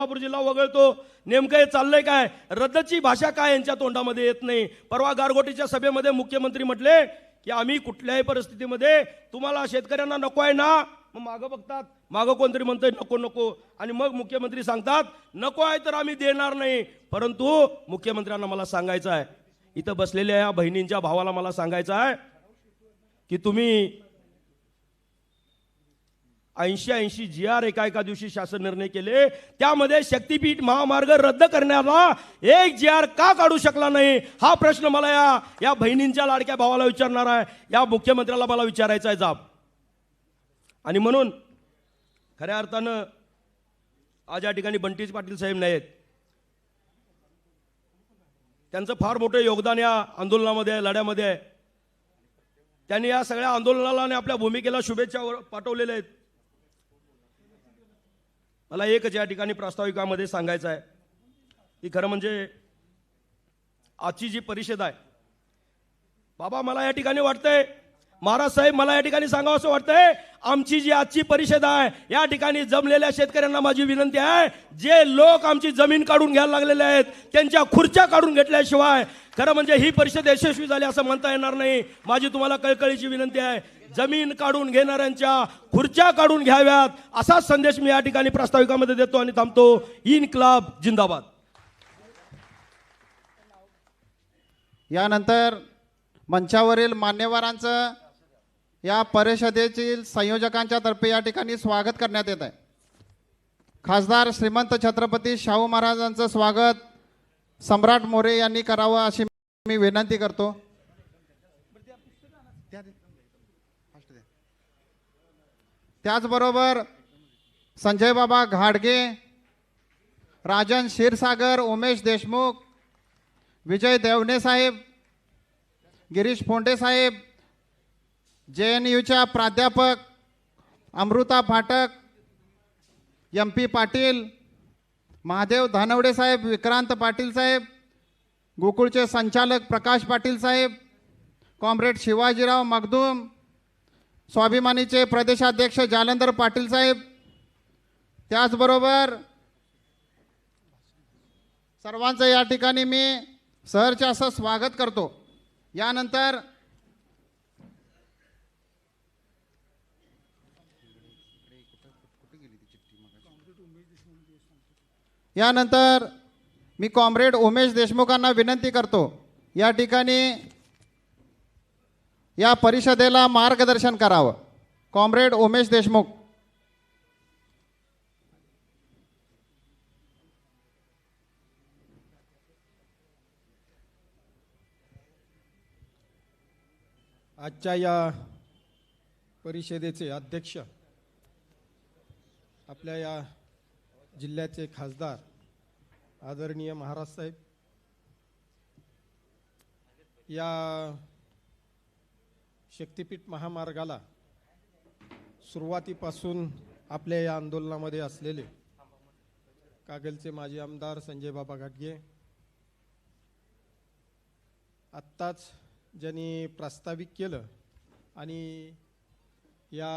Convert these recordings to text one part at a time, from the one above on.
कोल्हापूर जिल्हा वगळतो. नेमकं हे चाललंय काय? रद्दची भाषा काय यांच्या तोंडामध्ये येत नाही. परवा गारगोटीच्या सभेमध्ये मुख्यमंत्री म्हटले की आम्ही कुठल्याही परिस्थितीमध्ये तुम्हाला शेतकऱ्यांना नको आहे ना. मग मागं बघतात, मागं कोणतरी म्हणतंय नको नको, आणि मग मुख्यमंत्री सांगतात नको आहे तर आम्ही देणार नाही. परंतु मुख्यमंत्र्यांना मला सांगायचं आहे, इथं बसलेल्या या बहिणींच्या भावाला मला सांगायचं आहे की तुम्ही 80 GR एका दिवशी शासन निर्णय केले, त्यामध्ये शक्तीपीठ महामार्ग रद्द करण्याला एक GR का काढू शकला नाही? हा प्रश्न मला या बहिणींच्या लाडक्या भावाला विचारणार आहे, या मुख्यमंत्र्याला मला विचारायचा आहे जाब. आणि म्हणून खऱ्या अर्थानं आज या ठिकाणी बंटी पाटील साहेब नाहीत. त्यांचं फार मोठं योगदान या आंदोलनामध्ये आहे, लढ्यामध्ये आहे. त्यांनी या सगळ्या आंदोलनाला आणि आपल्या भूमिकेला शुभेच्छा पाठवलेल्या आहेत. मला एकच या ठिकाणी प्रास्ताविकामध्ये सांगायचं आहे की खरं म्हणजे आजची जी परिषद आहे बाबा, मला या ठिकाणी वाटतंय, महाराज साहेब मला या ठिकाणी सांगावं असं वाटतंय, आमची जी आजची परिषद आहे या ठिकाणी जमलेल्या शेतकऱ्यांना माझी विनंती आहे, जे लोक आमची जमीन काढून घ्यायला लागलेले आहेत त्यांच्या खुर्च्या काढून घेतल्याशिवाय खरं म्हणजे ही परिषद यशस्वी झाली असं म्हणता येणार नाही. माझी तुम्हाला कळकळीची विनंती आहे, जमीन काढून घेणाऱ्यांच्या खुर्च्या काढून घ्याव्यात असा संदेश मी या ठिकाणी प्रास्ताविकामध्ये देतो आणि थांबतो. इन्क्लाब जिंदाबाद. यानंतर मंचावरील मान्यवरांचं या परिषदेतील संयोजकांच्या तर्फे या ठिकाणी स्वागत करण्यात येत आहे. खासदार श्रीमंत छत्रपती शाहू महाराजांचं स्वागत सम्राट मोरे यांनी करावं अशी मी विनंती करतो. त्याचबरोबर संजय बाबा घाडगे, राजन क्षीरसागर, उमेश देशमुख, विजय देवणे साहेब, गिरीश फोंडे साहेब, JNUच्या प्राध्यापक अमृता फाटक, MP पाटील, महादेव धानवडे साहेब, विक्रांत पाटील साहेब, गोकुळचे संचालक प्रकाश पाटील साहेब, कॉम्रेड शिवाजीराव मगदूम, स्वाभिमानीचे प्रदेशाध्यक्ष जालंधर पाटील साहेब, त्याचबरोबर सर्वांचं या ठिकाणी मी सहर्ष असं स्वागत करतो. यानंतर मी कॉम्रेड उमेश देशमुखांना विनंती करतो या ठिकाणी या परिषदेला मार्गदर्शन करावं. कॉम्रेड उमेश देशमुख. आजच्या या परिषदेचे अध्यक्ष, आपल्या या जिल्ह्याचे खासदार आदरणीय महाराज साहेब, या शक्तीपीठ महामार्गाला सुरुवातीपासून आपल्या या आंदोलनामध्ये असलेले कागलचे माजी आमदार संजय बाबा घाटगे, आत्ताच ज्यांनी प्रास्ताविक केलं आणि या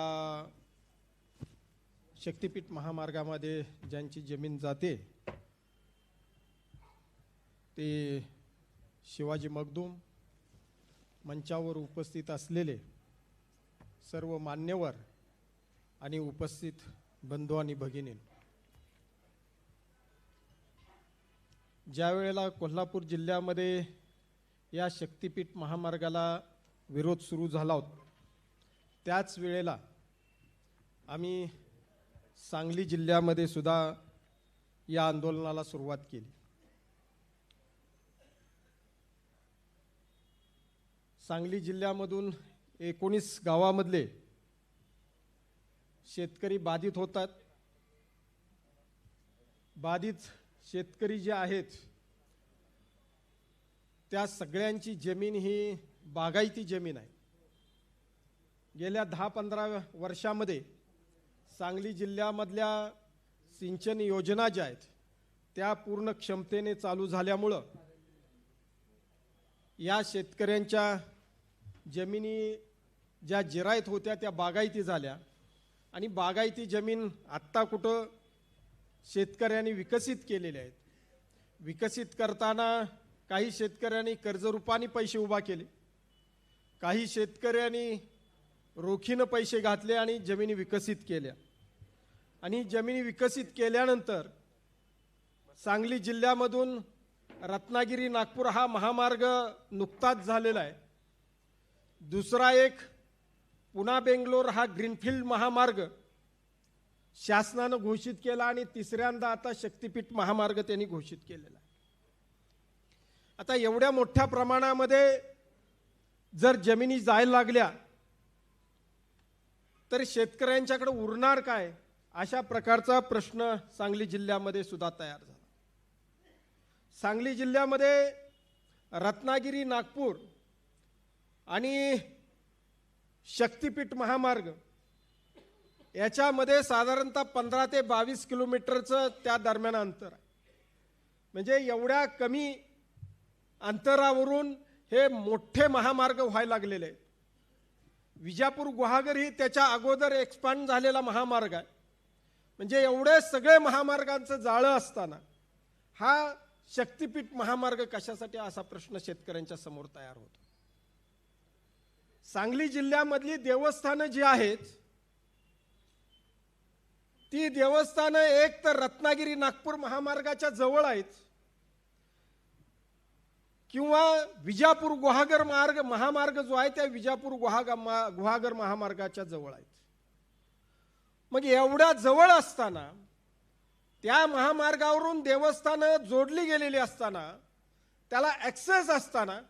शक्तीपीठ महामार्गामध्ये ज्यांची जमीन जाते ते शिवाजी मगदूम, मंचावर उपस्थित असलेले सर्व मान्यवर आणि उपस्थित बंधू आणि भगिनी, ज्या वेळेला कोल्हापूर जिल्ह्यामध्ये या शक्तीपीठ महामार्गाला विरोध सुरू झाला होता त्याच वेळेला आम्ही सांगली जिल्ह्यामध्ये सुद्धा या आंदोलनाला सुरुवात केली. सांगली जिल्ह्यामधून 19 गावामधले शेतकरी बाधित होतात. बाधित शेतकरी जे आहेत त्या सगळ्यांची जमीन ही बागायती जमीन आहे. गेल्या 10-15 वर्षामध्ये सांगली जिल्ह्यामधल्या सिंचन योजना ज्या आहेत त्या पूर्ण क्षमतेने चालू झाल्यामुळं या शेतकऱ्यांच्या जमिनी ज्या जिरायत होत्या त्या बागायती झाल्या आणि बागायती जमीन आत्ता कुठं शेतकऱ्यांनी विकसित केलेले आहेत. विकसित करताना काही शेतकऱ्यांनी कर्जरूपाने पैसे उभा केले, काही शेतकऱ्यांनी रोखीनं पैसे घातले आणि जमिनी विकसित केल्या. आणि जमिनी विकसित केल्यानंतर सांगली जिल्ह्यामधून रत्नागिरी नागपूर हा महामार्ग नुकताच झालेला आहे. दुसरा एक पुणे बेंगलोर हा ग्रीनफील्ड महामार्ग शासनानं घोषित केला आणि तिसऱ्यांदा आता शक्तिपीठ महामार्ग त्यांनी घोषित केलेला आहे. आता एवढ्या मोठ्या प्रमाणामध्ये जर जमिनी जायला लागल्या तर शेतकऱ्यांच्याकडे उरणार काय, अशा प्रकारचा प्रश्न सांगली जिल्ह्यामध्ये सुद्धा तयार झाला. सांगली जिल्ह्यामध्ये रत्नागिरी नागपूर आणि शक्तिपीठ महामार्ग याच्यामध्ये साधारणतः 15 ते 22 किलोमीटरचं त्या दरम्यान अंतर आहे. म्हणजे एवढ्या कमी अंतरावरून हे मोठे महामार्ग व्हायला लागलेले आहेत. विजापूर गुहागर ही त्याच्या अगोदर एक्सपांड झालेला महामार्ग आहे. म्हणजे एवढे सगळे महामार्गांचं जाळं असताना हा शक्तिपीठ महामार्ग कशासाठी, असा प्रश्न शेतकऱ्यांच्या समोर तयार होतो. सांगली जिल्ह्यामधली देवस्थानं जी आहेत ती देवस्थानं एक तर रत्नागिरी नागपूर महामार्गाच्या जवळ आहेत किंवा विजापूर गुहागर महामार्ग जो आहे त्या विजापूर गुहागर महामार्गाच्या जवळ आहेत. मग एवढ्या जवळ असताना त्या महामार्गावरून देवस्थानं जोडली गेलेली असताना त्याला ॲक्सेस असताना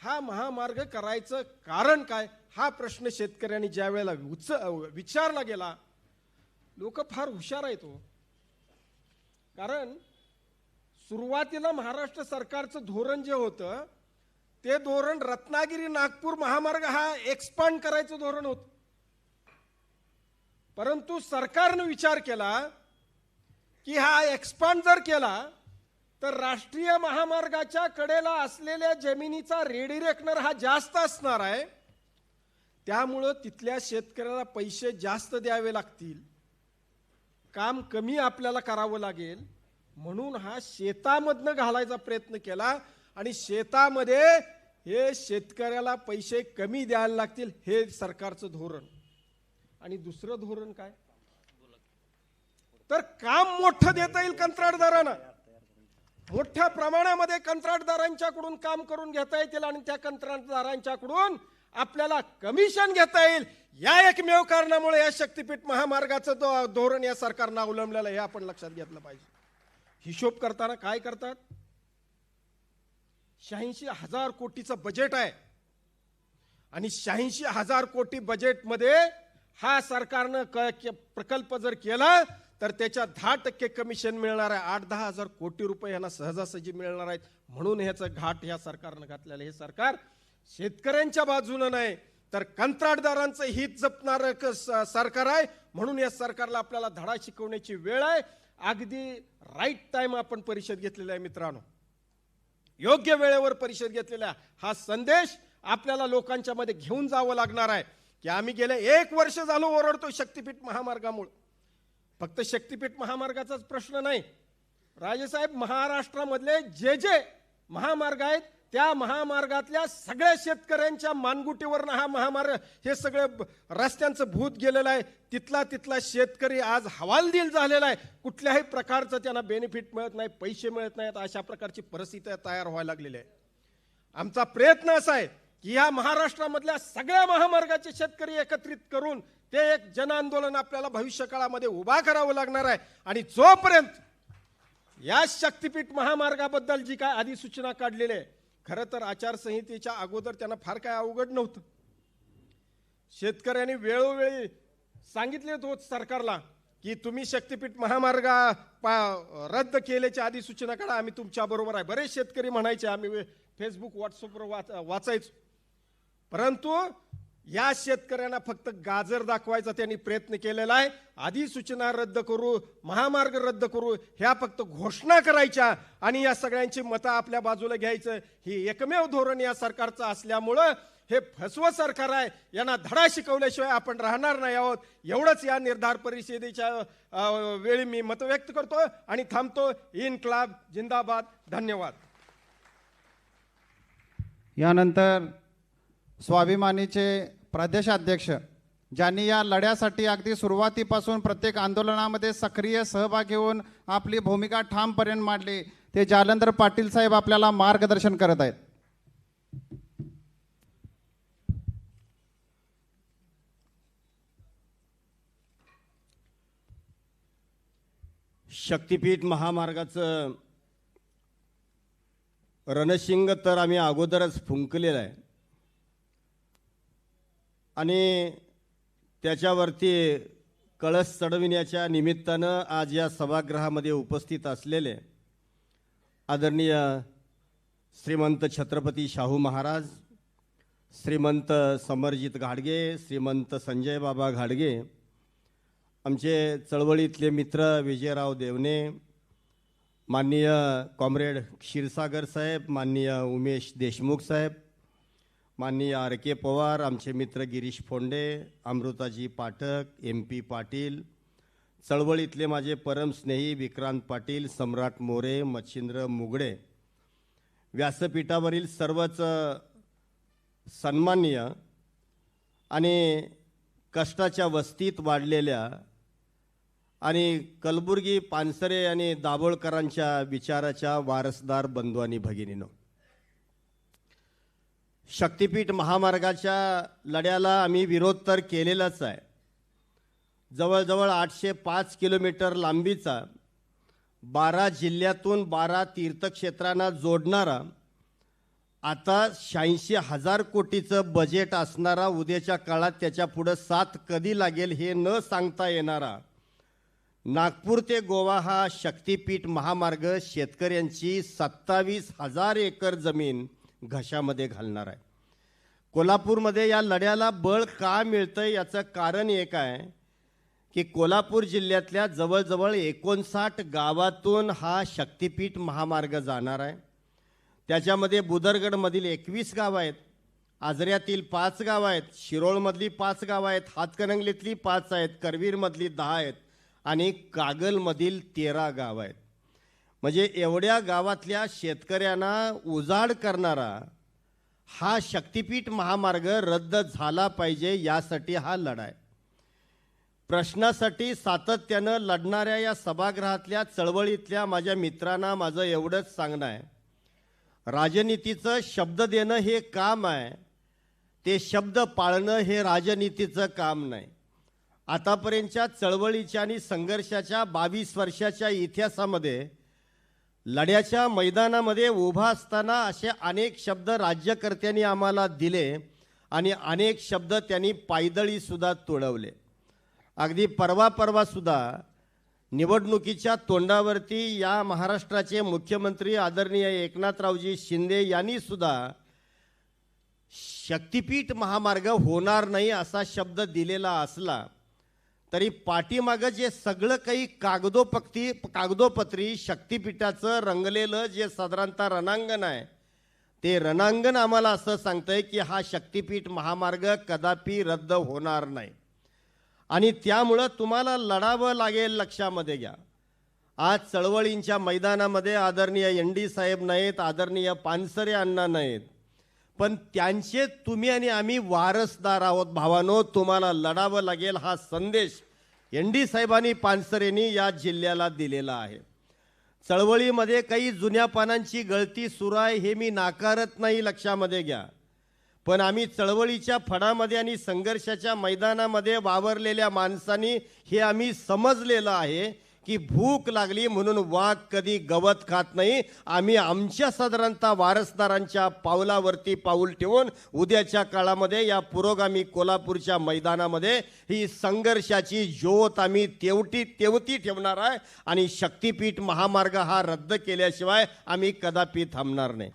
हा महामार्ग करायचं कारण काय, हा प्रश्न शेतकऱ्यांनी ज्या वेळेला विचारला गेला, लोक फार हुशार आहेत हो. कारण सुरुवातीला महाराष्ट्र सरकारचं धोरण जे होतं ते धोरण रत्नागिरी नागपूर महामार्ग हा एक्सपांड करायचं धोरण होतं. परंतु सरकारनं विचार केला की हा एक्सपांड जर केला तर राष्ट्रीय महामार्गाच्या कडेला असलेल्या जमिनीचा रेडी रेकनर हा जास्त असणार आहे, त्यामुळं तिथल्या शेतकऱ्याला पैसे जास्त द्यावे लागतील, काम कमी आपल्याला करावं लागेल, म्हणून हा शेतामधनं घालायचा प्रयत्न केला. आणि शेतामध्ये हे शेतकऱ्याला पैसे कमी द्यायला लागतील हे सरकारचं धोरण. आणि दुसरं धोरण काय, तर काम मोठं देता येईल कंत्राटदारांना, मोठ्या प्रमाणामध्ये कंत्राटदारांच्याकडून काम करून घेता येतील आणि त्या कंत्राटदारांच्याकडून आपल्याला कमिशन घेता येईल. या एकमेव कारणामुळे या शक्तिपीठ महामार्गाचं धोरण या सरकारनं अवलंबलेलं हे आपण लक्षात घेतलं पाहिजे. हिशोब करताना काय करतात, 86,000 कोटीचं बजेट आहे आणि 86,000 कोटी बजेटमध्ये हा सरकारनं प्रकल्प जर केला तर त्याच्या 10% कमिशन मिळणार आहे. 8-10 हजार कोटी रुपये यांना सहजासहजी मिळणार आहेत. म्हणून ह्याचं घाट ह्या सरकारनं घातलेलं. हे सरकार शेतकऱ्यांच्या बाजूनं नाही तर कंत्राटदारांचं हित जपणारं सरकार आहे. म्हणून या सरकारला आपल्याला धडा शिकवण्याची वेळ आहे. अगदी राईट टाइम आपण परिषद घेतलेला आहे मित्रांनो, योग्य वेळेवर परिषद घेतलेला हा संदेश आपल्याला लोकांच्या मध्ये घेऊन जावं लागणार आहे की आम्ही गेले 1 वर्ष झालो ओरडतो शक्तिपीठ महामार्गामुळे. फक्त शक्तिपीठ महामार्गाचाच प्रश्न नाही राजेसाहेब, महाराष्ट्रामधले जे महामार्ग आहेत त्या महामार्गातल्या सगळ्या शेतकऱ्यांच्या मानगुटीवरनं हा महामार्ग हे सगळं रस्त्यांचं भूत गेलेलं आहे. तिथला शेतकरी आज हवालदिल झालेला आहे. कुठल्याही प्रकारचं त्यांना बेनिफिट मिळत नाही, पैसे मिळत नाहीत, अशा प्रकारची परिस्थिती तयार व्हायला लागलेली आहे. आमचा प्रयत्न असा आहे की या महाराष्ट्रामधल्या सगळ्या महामार्गाचे शेतकरी एकत्रित करून ते एक जन आंदोलन आपल्याला भविष्य काळामध्ये उभा करावं लागणार आहे. आणि जोपर्यंत या शक्तिपीठ महामार्गाबद्दल जी काय अधिसूचना काढलेली आहे, खरं तर आचारसंहितेच्या अगोदर त्यांना फार काय अवघड नव्हतं. शेतकऱ्यांनी वेळोवेळी सांगितले होते सरकारला की तुम्ही शक्तिपीठ महामार्ग रद्द केल्याची अधिसूचना काढा, आम्ही तुमच्या बरोबर आहे. बरेच शेतकरी म्हणायचे, आम्ही फेसबुक व्हॉट्सअपवर वाचायचो. परंतु या शेतकऱ्यांना फक्त गाजर दाखवायचा त्यांनी प्रयत्न केलेला आहे. अधिसूचना रद्द करू, महामार्ग रद्द करू, ह्या फक्त घोषणा करायच्या आणि या सगळ्यांची मतं आपल्या बाजूला घ्यायचं, ही एकमेव धोरण या सरकारचं असल्यामुळं हे फसवं सरकार आहे, यांना धडा शिकवल्याशिवाय आपण राहणार नाही आहोत. एवढंच या निर्धार परिषदेच्या वेळी मी मत व्यक्त करतो आणि थांबतो. इन्क्लाब जिंदाबाद. धन्यवाद. यानंतर स्वाभिमानीचे प्रदेशाध्यक्ष, ज्यांनी या लढ्यासाठी अगदी सुरुवातीपासून प्रत्येक आंदोलनामध्ये सक्रिय सहभाग घेऊन आपली भूमिका ठामपर्यंत मांडली, ते जालंधर पाटील साहेब आपल्याला मार्गदर्शन करत आहेत. शक्तिपीठ महामार्गाचं रणशिंग तर आम्ही अगोदरच फुंकलेलं आहे आणि त्याच्यावरती कळस चढविण्याच्या निमित्तानं आज या सभागृहामध्ये उपस्थित असलेले आदरणीय श्रीमंत छत्रपती शाहू महाराज, श्रीमंत समरजित घाडगे, श्रीमंत संजय बाबा घाडगे, आमचे चळवळीतले मित्र विजयराव देवने, माननीय कॉम्रेड क्षीरसागर साहेब, माननीय उमेश देशमुख साहेब, माननीय आर.के. पवार, आमचे मित्र गिरीश फोंडे, अमृताजी पाठक, MP पाटील, चळवळीतले माझे परमस्नेही विक्रांत पाटील, सम्राट मोरे, मच्छिंद्र मुगडे, व्यासपीठावरील सर्वच सन्माननीय आणि कष्टाच्या वस्तीत वाढलेल्या आणि कलबुर्गी, पानसरे आणि दाभोळकरांच्या विचाराच्या वारसदार बंधू आणि भगिनींनो, शक्तिपीठ महामार्गाच्या लढ्याला आम्ही विरोध तर केलेलाच आहे. जवळजवळ 805 किलोमीटर लांबीचा, 12 जिल्ह्यातून 12 तीर्थक्षेत्रांना जोडणारा, आता 86,000 कोटीचं बजेट असणारा, उद्याच्या काळात त्याच्या पुढं 7 कधी लागेल हे न सांगता येणारा नागपूर ते गोवा हा शक्तिपीठ महामार्ग शेतकऱ्यांची 27,000 एकर जमीन घशामध्ये घालणार आहे. कोल्हापूरमध्ये या लढ्याला बळ का मिळतंय याचं कारण एक आहे की कोल्हापूर जिल्ह्यातल्या जवळजवळ 59 गावातून हा शक्तिपीठ महामार्ग जाणार आहे. त्याच्यामध्ये बुदरगडमधील 21 गावं आहेत, आजऱ्यातील 5 गावं आहेत, शिरोळमधली 5 गावं आहेत, हातकणंगलेतली 5 आहेत, करवीरमधली 10 आहेत आणि कागलमधील 13 गावं आहेत. म्हणजे एवढ्या गावातल्या शेतकऱ्यांना उजाड करणारा हा शक्तिपीठ महामार्ग रद्द झाला पाहिजे, यासाठी हा लढा आहे. प्रश्नासाठी सातत्यानं लढणाऱ्या या सभागृहातल्या चळवळीतल्या माझ्या मित्रांना माझं एवढंच सांगणं आहे, राजनीतीचं शब्द देणं हे काम आहे, ते शब्द पाळणं हे राजनीतीचं काम नाही. आतापर्यंतच्या चळवळीच्या आणि संघर्षाच्या 22 वर्षाच्या इतिहासामध्ये लढ्याच्या मैदानामध्ये उभा असताना असे अनेक शब्द राज्यकर्त्यांनी आम्हाला दिले आणि अनेक शब्द त्यांनी पायदळी सुद्धा तोडवले. अगदी परवा सुद्धा निवडणुकीच्या तोंडावरती या महाराष्ट्राचे मुख्यमंत्री आदरणीय एकनाथरावजी शिंदे यांनी सुद्धा शक्तिपीठ महामार्ग होणार नाही असा शब्द दिलेला असला तरी पाठीमागं जे सगळं काही कागदोपत्री शक्तिपीठाचं रंगलेलं जे साधारणतः रणांगण आहे, ते रणांगण आम्हाला असं सांगतंय की हा शक्तिपीठ महामार्ग कदापि रद्द होणार नाही आणि त्यामुळं तुम्हाला लढावं लागेल. लक्षामध्ये घ्या, आज चळवळींच्या मैदानामध्ये आदरणीय ND साहेब नाहीत, आदरणीय पानसरे अण्णा नाहीत, पण त्यांचे तुम्ही आणि आम्ही वारसदार आहोत. भावानो, तुम्हाला लढावं लागेल हा संदेश ND साहेबांनी, पानसरेंनी या जिल्ह्याला दिलेला आहे. चळवळीमध्ये काही जुन्या पानांची गळती सुरू आहे हे मी नाकारत नाही, लक्षामध्ये घ्या, पण आम्ही चळवळीच्या फडामध्ये आणि संघर्षाच्या मैदानामध्ये वावरलेल्या माणसांनी हे आम्ही समजलेलं आहे की भूक लागली म्हणून वाघ कधी गवत खात नाही. आम्ही आमच्या साधारणतः वारसदारांच्या पावलावरती पाऊल ठेवून उद्याच्या काळामध्ये या पुरोगामी कोल्हापूरच्या मैदानामध्ये ही संघर्षाची ज्योत आम्ही तेवती ठेवणार आहे आणि शक्तिपीठ महामार्ग हा रद्द केल्याशिवाय आम्ही कदापि थांबणार नाही.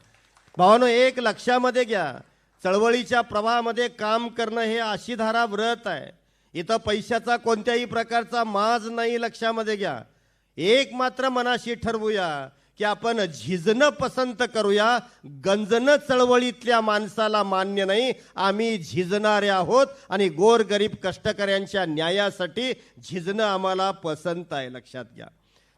भावानो, एक लक्षामध्ये घ्या, चळवळीच्या प्रवाहामध्ये काम करणं हे अशीधारा व्रत आहे. इथं पैशाचा कोणत्याही प्रकारचा माज नाही. लक्षामध्ये घ्या, एक मात्र मनाशी ठरवूया की आपण झिजणं पसंत करूया. गंजणं चळवळीतल्या माणसाला मान्य नाही. आम्ही झिजणारे आहोत आणि गोरगरीब कष्टकऱ्यांच्या न्यायासाठी झिजणं आम्हाला पसंत आहे. लक्षात घ्या.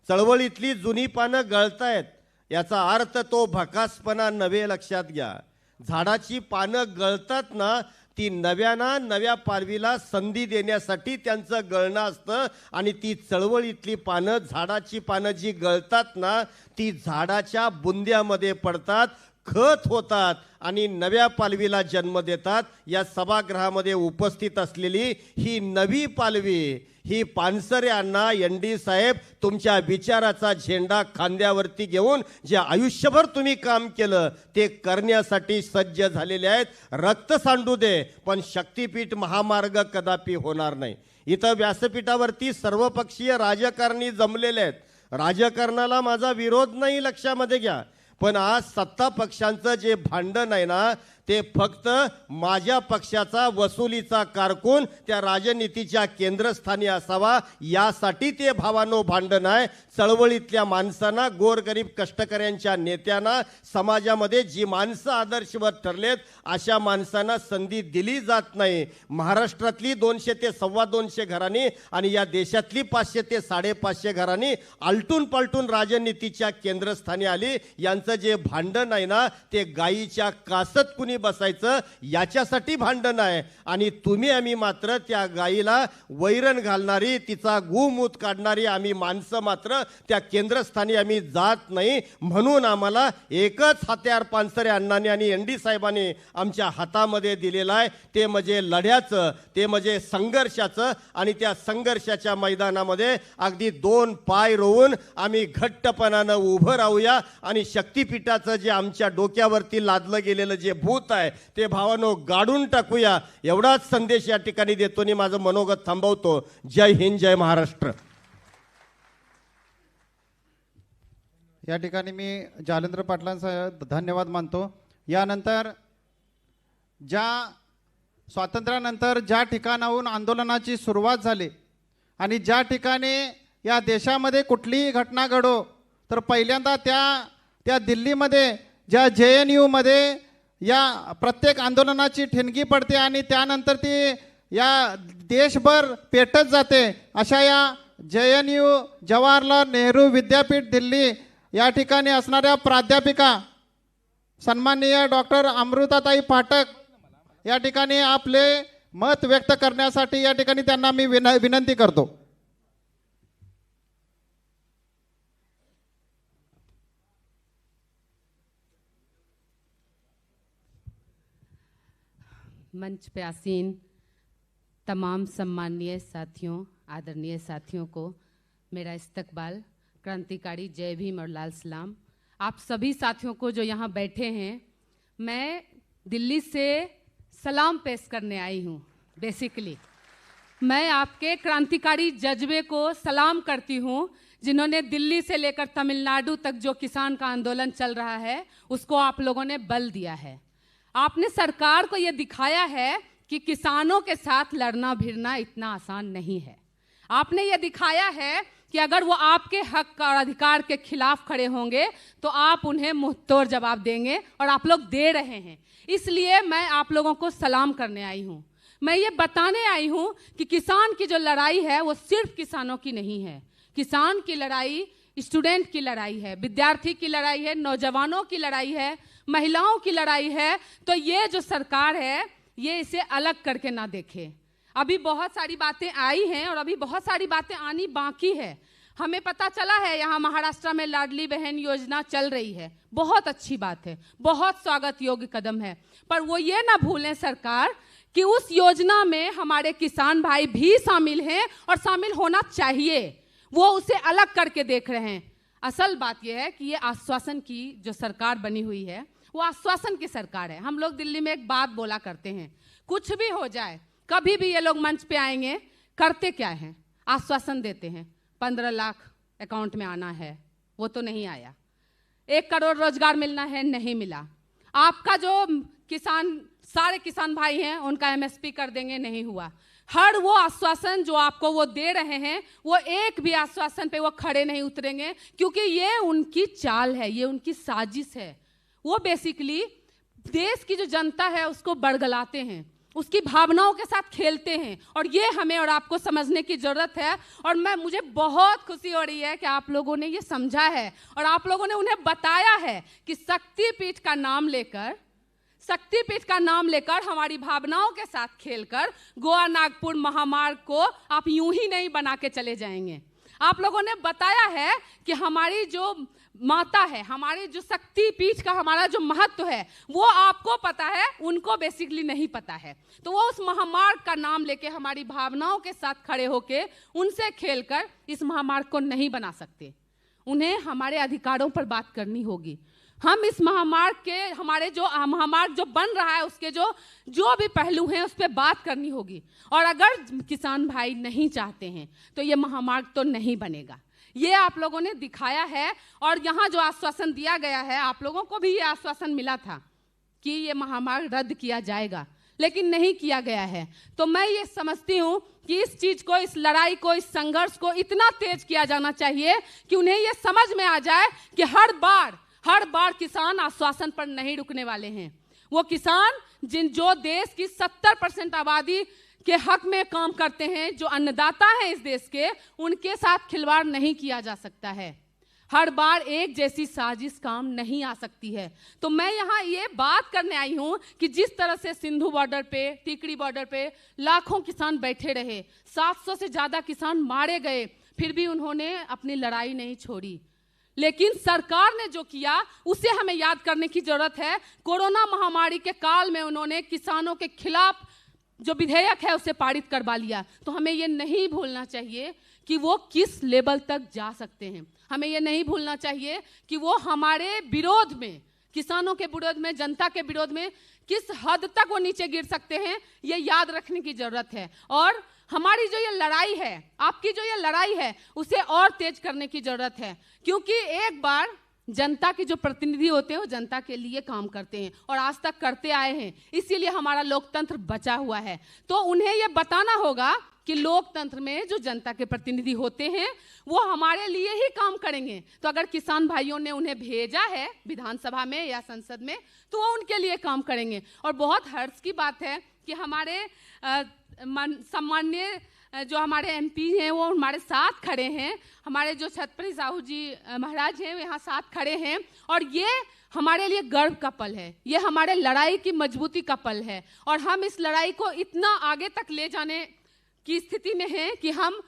चळवळीतली जुनी पानं गळतायत याचा अर्थ तो भकासपणा नव्हे. लक्षात घ्या. झाडाची पानं गळतात ना, ती नव्या पालवीला संधी देण्यासाठी त्यांचं गळणं असतं. आणि ती चळवळीतली पानं, झाडाची पानं जी गळतात ना, ती झाडाच्या बुंद्यामध्ये पडतात, खत होतात आणि नव्या पालवीला जन्म देतात. या सभागृहामध्ये उपस्थित असलेली ही नवी पालवी, ही पानसरे अण्णा, एनडी साहेब, तुमच्या विचाराचा झेंडा खांद्यावरती घेऊन जे आयुष्यभर तुम्ही काम केलं ते करण्यासाठी सज्ज झालेले आहेत. रक्त सांडू दे, पण शक्तिपीठ महामार्ग कदापि होणार नाही. इथं व्यासपीठावरती सर्वपक्षीय राजकारणी जमलेले आहेत. राजकारणाला माझा विरोध नाही, लक्षामध्ये घ्या. पण आज सत्ता पक्षांचं जे भांडण आहे ना, ते फक्त माझ्या पक्षाचा वसुलीचा कारकून त्या राजनीतीच्या केंद्रस्थानी असावा यासाठी ते भावानो भांडण आहे. चळवळीतल्या माणसांना, गोरगरीब कष्टकऱ्यांच्या नेत्यांना, समाजामध्ये जी माणसं आदर्शवत ठरलेत अशा माणसांना संधी दिली जात नाही. महाराष्ट्रातली 200 ते 225 घरांनी आणि या देशातली 500 ते 550 घरांनी आलटून पालटून राजनीतीच्या केंद्रस्थानी आली. यांचं जे भांडण आहे ना, ते गायीच्या कासत कुणी बसायचं याच्यासाठी भांडण आहे. आणि तुम्ही आम्ही मात्र त्या गायीला वैरण घालणारी, तिचा गोमूत काढणारी आम्ही माणसं मात्र त्या केंद्रस्थानी आम्ही जात नाही. म्हणून आम्हाला एकच हत्यार पानसरे अण्णांनी आणि एनडी साहेबांनी आमच्या हातामध्ये दिलेलं आहे. ते म्हणजे लढ्याचं, ते म्हणजे संघर्षाचं. आणि त्या संघर्षाच्या मैदानामध्ये अगदी 2 पाय रोवून आम्ही घट्टपणानं उभं राहूया. आणि शक्तिपीठाचं जे आमच्या डोक्यावरती लादलं गेलेलं जे भूत आहे ते भावानो गाडून टाकूया. एवढाच संदेश या ठिकाणी देतो आणि माझं मनोगत थांबवतो. जय हिंद, जय महाराष्ट्र. या ठिकाणी मी जालेंद्र पाटलांचा धन्यवाद मानतो. यानंतर ज्या स्वातंत्र्यानंतर ज्या ठिकाणाहून आंदोलनाची सुरुवात झाली आणि ज्या ठिकाणी या देशामध्ये कुठलीही घटना घडो तर पहिल्यांदा त्या दिल्लीमध्ये ज्या JNU मध्ये या प्रत्येक आंदोलनाची ठिणगी पडते आणि त्यानंतर ती या देशभर पेटत जाते. अशा या JNU जवाहरलाल नेहरू विद्यापीठ दिल्ली या ठिकाणी असणाऱ्या प्राध्यापिका सन्माननीय डॉक्टर अमृताताई पाठक या ठिकाणी आपले मत व्यक्त करण्यासाठी या ठिकाणी त्यांना मी विनंती करतो. मंच पे आसीन तमाम सम्माननीय साथियों, आदरणीय साथियों को मेरा इस्तकबाल, क्रांतिकारी जय भीम और लाल सलाम. आप सभी साथियों को जो यहाँ बैठे हैं, मैं दिल्ली से सलाम पेश करने आई हूँ. बेसिकली मैं आपके क्रांतिकारी जज्बे को सलाम करती हूँ, जिन्होंने दिल्ली से लेकर तमिलनाडु तक जो किसान का आंदोलन चल रहा है उसको आप लोगों ने बल दिया है. आपने सरकार को यह दिखाया है कि किसानों के साथ लड़ना भिड़ना इतना आसान नहीं है. आपने यह दिखाया है कि अगर वो आपके हक और अधिकार के खिलाफ खड़े होंगे तो आप उन्हें मुंहतोड़ जवाब देंगे, और आप लोग दे रहे हैं. इसलिए मैं आप लोगों को सलाम करने आई हूँ. मैं ये बताने आई हूँ कि किसान की जो लड़ाई है वो सिर्फ किसानों की नहीं है. किसान की लड़ाई स्टूडेंट की लड़ाई है, विद्यार्थी की लड़ाई है, नौजवानों की लड़ाई है, महिलाओं की लड़ाई है. तो ये जो सरकार है ये इसे अलग करके ना देखे. अभी बहुत सारी बातें आई हैं और अभी बहुत सारी बातें आनी बाकी है. हमें पता चला है यहाँ महाराष्ट्र में लाडली बहन योजना चल रही है, बहुत अच्छी बात है, बहुत स्वागत योग्य कदम है. पर वो ये ना भूलें सरकार कि उस योजना में हमारे किसान भाई भी शामिल हैं और शामिल होना चाहिए. वो उसे अलग करके देख रहे हैं. असल बात यह है कि ये आश्वासन की जो सरकार बनी हुई है वो आश्वासन की सरकार है. हम लोग दिल्ली में एक बात बोला करते हैं, कुछ भी हो जाए, कभी भी ये लोग मंच पे आएंगे, करते क्या हैं? आश्वासन देते हैं. 15 लाख अकाउंट में आना है, वो तो नहीं आया. 1 करोड़ रोजगार मिलना है, नहीं मिला. आपका जो किसान, सारे किसान भाई हैं उनका MSP कर देंगे, नहीं हुआ. हर वो आश्वासन जो आपको वो दे रहे हैं, वो एक भी आश्वासन पे वो खड़े नहीं उतरेंगे, क्योंकि ये उनकी चाल है, ये उनकी साजिश है। वो बेसिकली देश की जो जनता है उसको बरगलाते हैं, उसकी भावनाओं के साथ खेलते हैं, और ये हमें और आपको समझने की जरूरत है। और मुझे बहुत खुशी हो रही है कि आप लोगों ने ये समझा है और आप लोगों ने उन्हें बताया है कि शक्तिपीठ का नाम लेकर हमारी भावनाओं के साथ खेलकर गोवा नागपुर महामार्ग को आप यूं ही नहीं बना के चले जाएंगे। आप लोगों ने बताया है कि हमारी जो माता है, हमारी जो शक्तिपीठ का हमारा जो महत्व है, वो आपको पता है, उनको बेसिकली नहीं पता है। तो वो उस महामार्ग का नाम लेके हमारी भावनाओं के साथ खड़े होके उनसे खेलकर इस महामार्ग को नहीं बना सकते। उन्हें हमारे अधिकारों पर बात करनी होगी। हम इस महामार्ग के, हमारे जो महामार्ग जो बन रहा है उसके जो भी पहलू हैं उस पर बात करनी होगी। और अगर किसान भाई नहीं चाहते हैं तो ये महामार्ग तो नहीं बनेगा। ये आप लोगों ने दिखाया है, और यहाँ जो आश्वासन दिया गया है, आप लोगों को भी ये आश्वासन मिला था कि ये महामार्ग रद्द किया जाएगा, लेकिन नहीं किया गया है। तो मैं ये समझती हूँ कि इस चीज को, इस लड़ाई को, इस संघर्ष को इतना तेज किया जाना चाहिए कि उन्हें ये समझ में आ जाए कि हर बार किसान आश्वासन पर नहीं रुकने वाले हैं। वो किसान जो देश की 70% आबादी के हक में काम करते हैं, जो अन्नदाता हैं इस देश के, उनके साथ खिलवाड़ नहीं किया जा सकता है। हर बार एक जैसी साजिश काम नहीं आ सकती है। तो मैं यहाँ ये बात करने आई हूँ कि जिस तरह से सिंधु बॉर्डर पे, टिकरी बॉर्डर पे लाखों किसान बैठे रहे, 700 से ज्यादा किसान मारे गए, फिर भी उन्होंने अपनी लड़ाई नहीं छोड़ी। लेकिन सरकार ने जो किया उसे हमें याद करने की जरूरत है। कोरोना महामारी के काल में उन्होंने किसानों के खिलाफ जो विधेयक है उसे पारित करवा लिया। तो हमें ये नहीं भूलना चाहिए कि वो किस लेवल तक जा सकते हैं। हमें ये नहीं भूलना चाहिए कि वो हमारे विरोध में, किसानों के विरोध में, जनता के विरोध में किस हद तक वो नीचे गिर सकते हैं, ये याद रखने की जरूरत है। और हमारी जो ये लड़ाई है, आपकी जो ये लड़ाई है, उसे और तेज करने की जरूरत है, क्योंकि एक बार जनता के जो प्रतिनिधि होते हैं वो जनता के लिए काम करते हैं और आज तक करते आए हैं, इसीलिए हमारा लोकतंत्र बचा हुआ है। तो उन्हें ये बताना होगा कि लोकतंत्र में जो जनता के प्रतिनिधि होते हैं वो हमारे लिए ही काम करेंगे। तो अगर किसान भाइयों ने उन्हें भेजा है विधानसभा में या संसद में, तो वो उनके लिए काम करेंगे। और बहुत हर्ष की बात है कि हमारे सम्माननीय जो हमारे एमपी हैं वो हमारे साथ खड़े हैं। हमारे जो छत्रपति साहू जी महाराज हैं वो यहाँ साथ खड़े हैं, और ये हमारे लिए गर्व का पल है, ये हमारे लड़ाई की मजबूती का पल है। और हम इस लड़ाई को इतना आगे तक ले जाने की स्थिति में हैं कि हम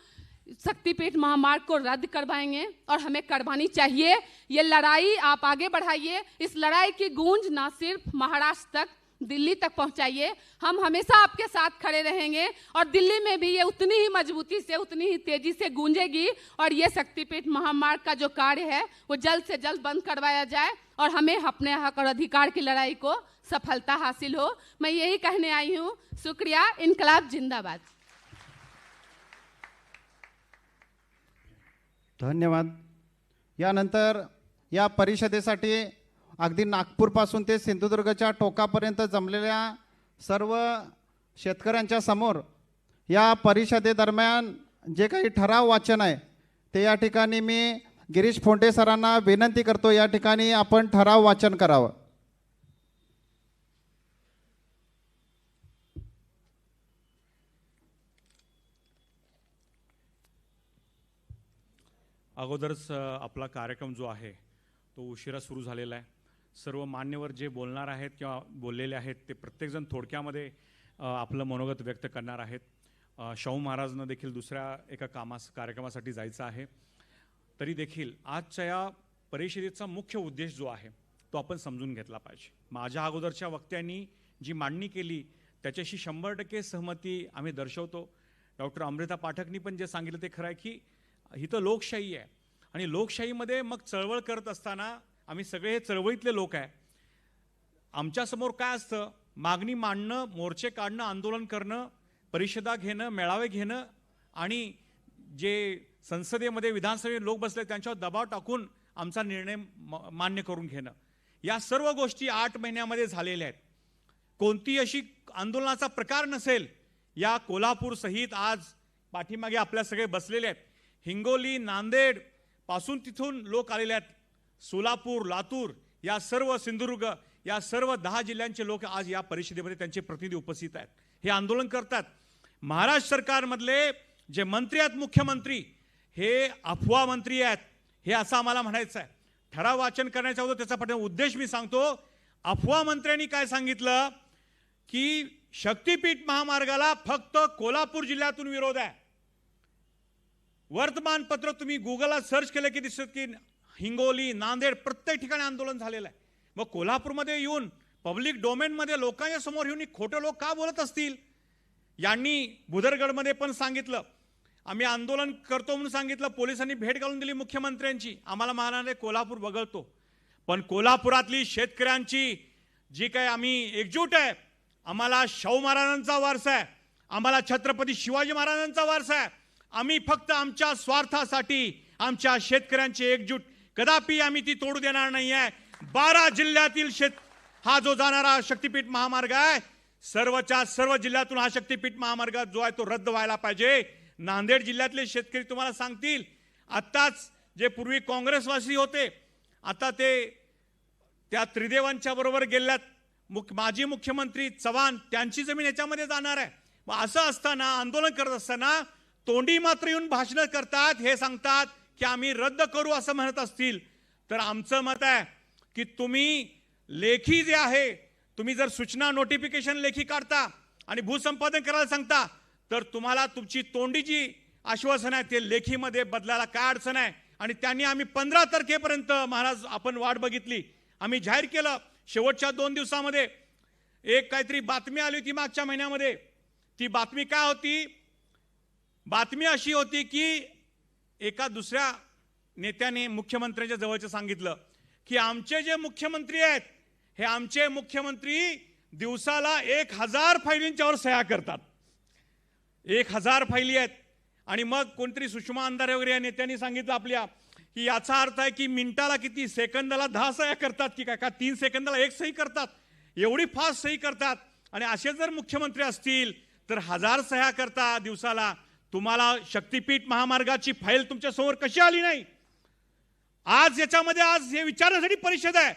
शक्तिपीठ महामार्ग को रद्द करवाएंगे, और हमें करवानी चाहिए। ये लड़ाई आप आगे बढ़ाइए, इस लड़ाई की गूंज ना सिर्फ महाराष्ट्र तक, दिल्ली तक पहुंचाइए। हम हमेशा आपके साथ खड़े रहेंगे, और दिल्ली में भी ये उतनी ही मजबूती से, उतनी ही तेजी से गूंजेगी, और ये शक्तिपीठ महामार्ग का जो कार्य है वो जल्द से जल्द बंद करवाया जाए, और हमें अपने हक और अधिकार की लड़ाई को सफलता हासिल हो। मैं यही कहने आई हूँ। शुक्रिया। इनकलाब जिंदाबाद। धन्यवाद। यानंतर या परिषदेसाठी अगदी नागपूरपासून ते सिंधुदुर्गच्या टोकापर्यंत जमलेल्या सर्व शेतकऱ्यांच्या समोर या परिषदेदरम्यान जे काही ठराव वाचन आहे ते या ठिकाणी मी गिरीश फोंटे सरांना विनंती करतो, या ठिकाणी आपण ठराव वाचन करावं। अगोदरच आपला कार्यक्रम जो आहे तो उशिरा सुरू झालेला आहे। सर्व मान्यवर जे बोलणार आहेत किंवा बोललेले आहेत ते प्रत्येकजण थोडक्यामध्ये आपलं मनोगत व्यक्त करणार आहेत। शाहू महाराजांना देखील दुसऱ्या एका कार्यक्रमासाठी जायचं आहे, तरी देखील आजच्या या परिषदेचा मुख्य उद्देश जो आहे तो आपण समजून घेतला पाहिजे। माझ्या अगोदरच्या वक्त्यांनी जी मांडणी केली त्याच्याशी 100% सहमती आम्ही दर्शवतो। डॉक्टर अमृता पाठकनी पण जे सांगितलं ते खरं आहे की ही तर लोकशाही आहे, आणि लोकशाहीमध्ये मग चळवळ करत असताना आम्ही सगळे हे चळवळीतले लोक आहे। आमच्या समोर काय असतं, मागणी मांडणं, मोर्चे काढणं, आंदोलन करणं, परिषदा घेणं, मेळावे घेणं, आणि जे संसदेमध्ये विधानसभेत लोक बसले त्यांच्यावर दबाव टाकून आमचा निर्णय मान्य करून घेणं, या सर्व गोष्टी 8 महिन्यामध्ये झालेल्या आहेत। कोणती अशी आंदोलनाचा प्रकार नसेल या कोल्हापूर सहित आज पाठीमागे आपल्या सगळे बसलेले आहेत. हिंगोली, नांदेड पासून तिथून लोक आलेले आहेत. सोलापूर, लातूर, या सर्व सिंधुदुर्ग, या सर्व 10 जिल्ह्यांचे लोक आज या परिषदेमध्ये त्यांचे प्रतिनिधी उपस्थित आहेत. हे आंदोलन करतात. महाराष्ट्र सरकारमधले जे मंत्री आहेत, मुख्यमंत्री, हे अफवा मंत्री आहेत, हे असं आम्हाला म्हणायचं आहे. ठराव वाचन करण्याचा होता, त्याचा पाठीमागे उद्देश मी सांगतो. अफवा मंत्र्यांनी काय सांगितलं की शक्तिपीठ महामार्गाला फक्त कोल्हापूर जिल्ह्यातून विरोध आहे. वर्तमानपत्र तुम्ही गुगलला सर्च केलं की दिसत की हिंगोली, नांदेड प्रत्येक ठिकाणी आंदोलन झालेलं आहे. मग कोल्हापूरमध्ये येऊन पब्लिक डोमेनमध्ये लोकांच्या समोर येऊन खोटे लोक का बोलत असतील? यांनी भुदरगडमध्ये पण सांगितलं, आम्ही आंदोलन करतो म्हणून सांगितलं. पोलिसांनी भेट घालून दिली मुख्यमंत्र्यांची. आम्हाला म्हणाले कोल्हापूर बघतो, पण कोल्हापुरातली शेतकऱ्यांची जी काय आम्ही एकजूट आहे, आम्हाला शाहू महाराजांचा वारसा आहे, आम्हाला छत्रपती शिवाजी महाराजांचा वारसा आहे. आम्ही फक्त आमच्या स्वार्थासाठी आमच्या शेतकऱ्यांची एकजूट कदापि आम्ही ती तोडू देणार नाही आहे. 12 जिल्ह्यातील हा जो जाणारा शक्तिपीठ महामार्ग आहे, सर्वच्या सर्व जिल्ह्यातून हा शक्तिपीठ महामार्ग जो आहे तो रद्द व्हायला पाहिजे. नांदेड जिल्ह्यातले शेतकरी तुम्हाला सांगतील, आत्ताच जे पूर्वी काँग्रेसवासी होते आता ते त्या त्रिदेवांच्या बरोबर गेल्यात. माजी मुख्यमंत्री चव्हाण त्यांची जमीन याच्यामध्ये जाणार आहे. मग असं असताना, आंदोलन करत असताना तोंडी मात्र येऊन भाषणं करतात, हे सांगतात की आम्ही रद्द करू असं म्हणत असतील तर आमचं मत आहे की तुम्ही लेखी जे आहे, तुम्ही जर सूचना नोटिफिकेशन लेखी काढता आणि भूसंपादन करायला सांगता तर तुम्हाला तुमची तोंडी जी आश्वासन आहे ते लेखीमध्ये बदलायला काय अडचण आहे? आणि त्यांनी आम्ही 15 तारखेपर्यंत महाराज आपण वाट बघितली. आम्ही जाहीर केलं. शेवटच्या 2 दिवसामध्ये एक काहीतरी बातमी आली होती मागच्या महिन्यामध्ये. ती बातमी काय होती? बातमी अशी होती की एका दुसऱ्या नेत्याने मुख्यमंत्र्यांच्या जवळचं सांगितलं की आमचे जे मुख्यमंत्री आहेत, हे आमचे मुख्यमंत्री दिवसाला 1000 फायलींच्यावर सह्या करतात. 1000 फायली आहेत. आणि मग कोणतरी सुषमा अंधारे वगैरे या नेत्यांनी सांगितलं आपल्या की याचा अर्थ आहे की मिनिटाला किती, सेकंदाला 10 सह्या करतात की काय, का 3 सेकंदाला 1 सही करतात, एवढी फास्ट सही करतात. आणि असे जर मुख्यमंत्री असतील तर 1000 सह्या करता दिवसाला. तुम्हाला शक्तिपीठ महामार्गाची फाईल तुमच्या समोर कशी आली नाही? आज याच्यामध्ये आज हे विचारण्यासाठी परिषद आहे.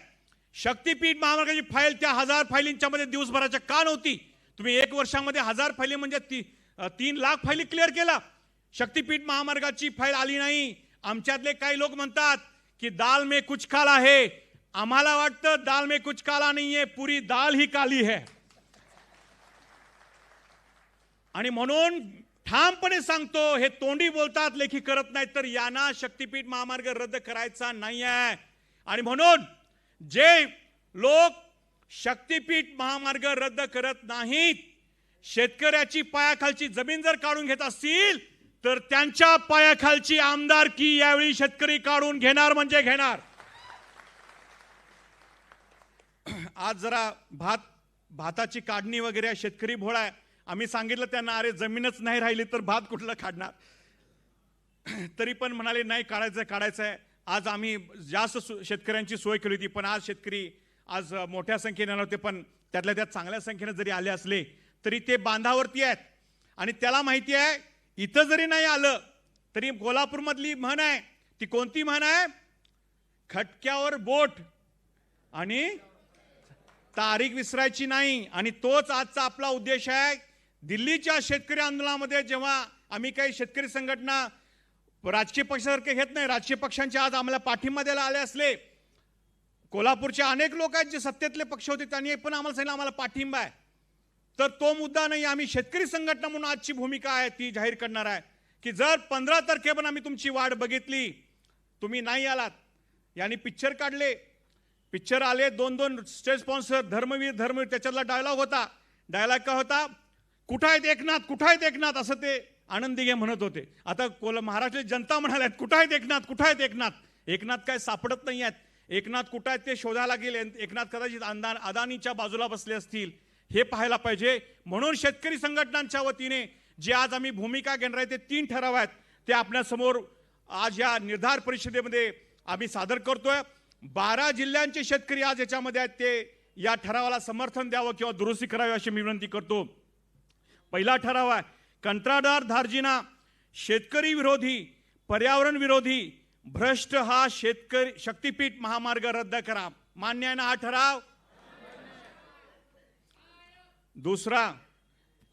शक्तिपीठ महामार्गाची फाईल त्या 1000 फायलींच्या मध्ये दिवसभराच्या का नव्हती? तुम्ही 1 वर्षामध्ये 1000 फायली म्हणजे 3 लाख फायली क्लिअर केला. शक्तिपीठ महामार्गाची फाईल आली नाही. आमच्यातले काही लोक म्हणतात की दाल में कुछ काला है. आम्हाला वाटतं दाल में कुछ काला नहीं है, पुरी दाल ही काली है. आणि म्हणून ठामपणे सांगतो, हे तोंडी बोलतात, लेखी करत नाहीत, तर यांना शक्तिपीठ महामार्ग रद्द करायचा नाही आहे. आणि म्हणून जे लोक शक्तिपीठ महामार्ग रद्द करत नाहीत, शेतकऱ्याची पायाखालची जमीन जर काढून घेत असतील तर त्यांच्या पायाखालची आमदारकी यावेळी शेतकरी काढून घेणार म्हणजे घेणार. आज जरा भाताची काढणी वगैरे शेतकरी भोळा आहे. आम्ही सांगितलं त्यांना, अरे जमीनच नाही राहिली तर भात कुठलं काढणार? तरी पण म्हणाले नाही, काढायचं आहे. आज आम्ही जास्त शेतकऱ्यांची सोय केली होती, पण आज शेतकरी आज मोठ्या संख्येने नव्हते, पण त्यातल्या त्यात चांगल्या संख्येने जरी आले असले तरी ते बांधावरती आहेत. आणि त्याला माहिती आहे इथं जरी नाही आलं तरी कोल्हापूरमधली म्हण आहे, ती कोणती म्हण आहे? खटक्यावर बोट आणि तारीख विसरायची नाही. आणि तोच आजचा आपला उद्देश आहे. दिल्लीच्या शेतकरी आंदोलनामध्ये जेव्हा आम्ही काही शेतकरी संघटना राजकीय पक्षासारखे घेत नाही, राजकीय पक्षांचे आज आम्हाला पाठिंबा द्यायला आले असले, कोल्हापूरचे अनेक लोक आहेत जे सत्तेतले पक्ष होते, त्यांनी पण आम्हाला सांगितलं आम्हाला पाठिंबा आहे. तर तो मुद्दा नाही. आम्ही शेतकरी संघटना म्हणून आजची भूमिका आहे ती जाहीर करणार आहे की जर 15 तारखेपर्यंत आम्ही तुमची वाट बघितली, तुम्ही नाही आलात. यांनी पिक्चर काढले, पिक्चर आले 2-2 स्टेज स्पॉन्सर, धर्मवीर, त्याच्यातला डायलॉग होता. डायलॉग काय होता? कुठं आहेत एकनाथ, कुठं आहेत एकनाथ, असं ते आनंद दिघे म्हणत होते. आता महाराष्ट्राची जनता म्हणाल्यात कुठं आहेत एकनाथ, कुठं आहेत एकनाथ. एकनाथ काय सापडत नाही आहेत. एकनाथ कुठं आहेत ते शोधायला गेले. एकनाथ कदाचित अदानीच्या बाजूला बसले असतील, हे पाहायला पाहिजे. म्हणून शेतकरी संघटनांच्या वतीने जे आज आम्ही भूमिका घेणार आहे ते 3 ठराव आहेत, ते आपल्यासमोर आज या निर्धार परिषदेमध्ये आम्ही सादर करतोय. 12 जिल्ह्यांचे शेतकरी आज याच्यामध्ये आहेत, ते या ठरावाला समर्थन द्यावं किंवा दुरुस्ती करावी अशी मी विनंती करतो. पहिला ठराव आहे, कंत्राटदार धार्जिना शेतकरी विरोधी, पर्यावरण विरोधी, भ्रष्ट हा शेतकरी शक्तीपीठ महामार्ग रद्द करा. मान्य आहे ना हा ठराव? दुसरा,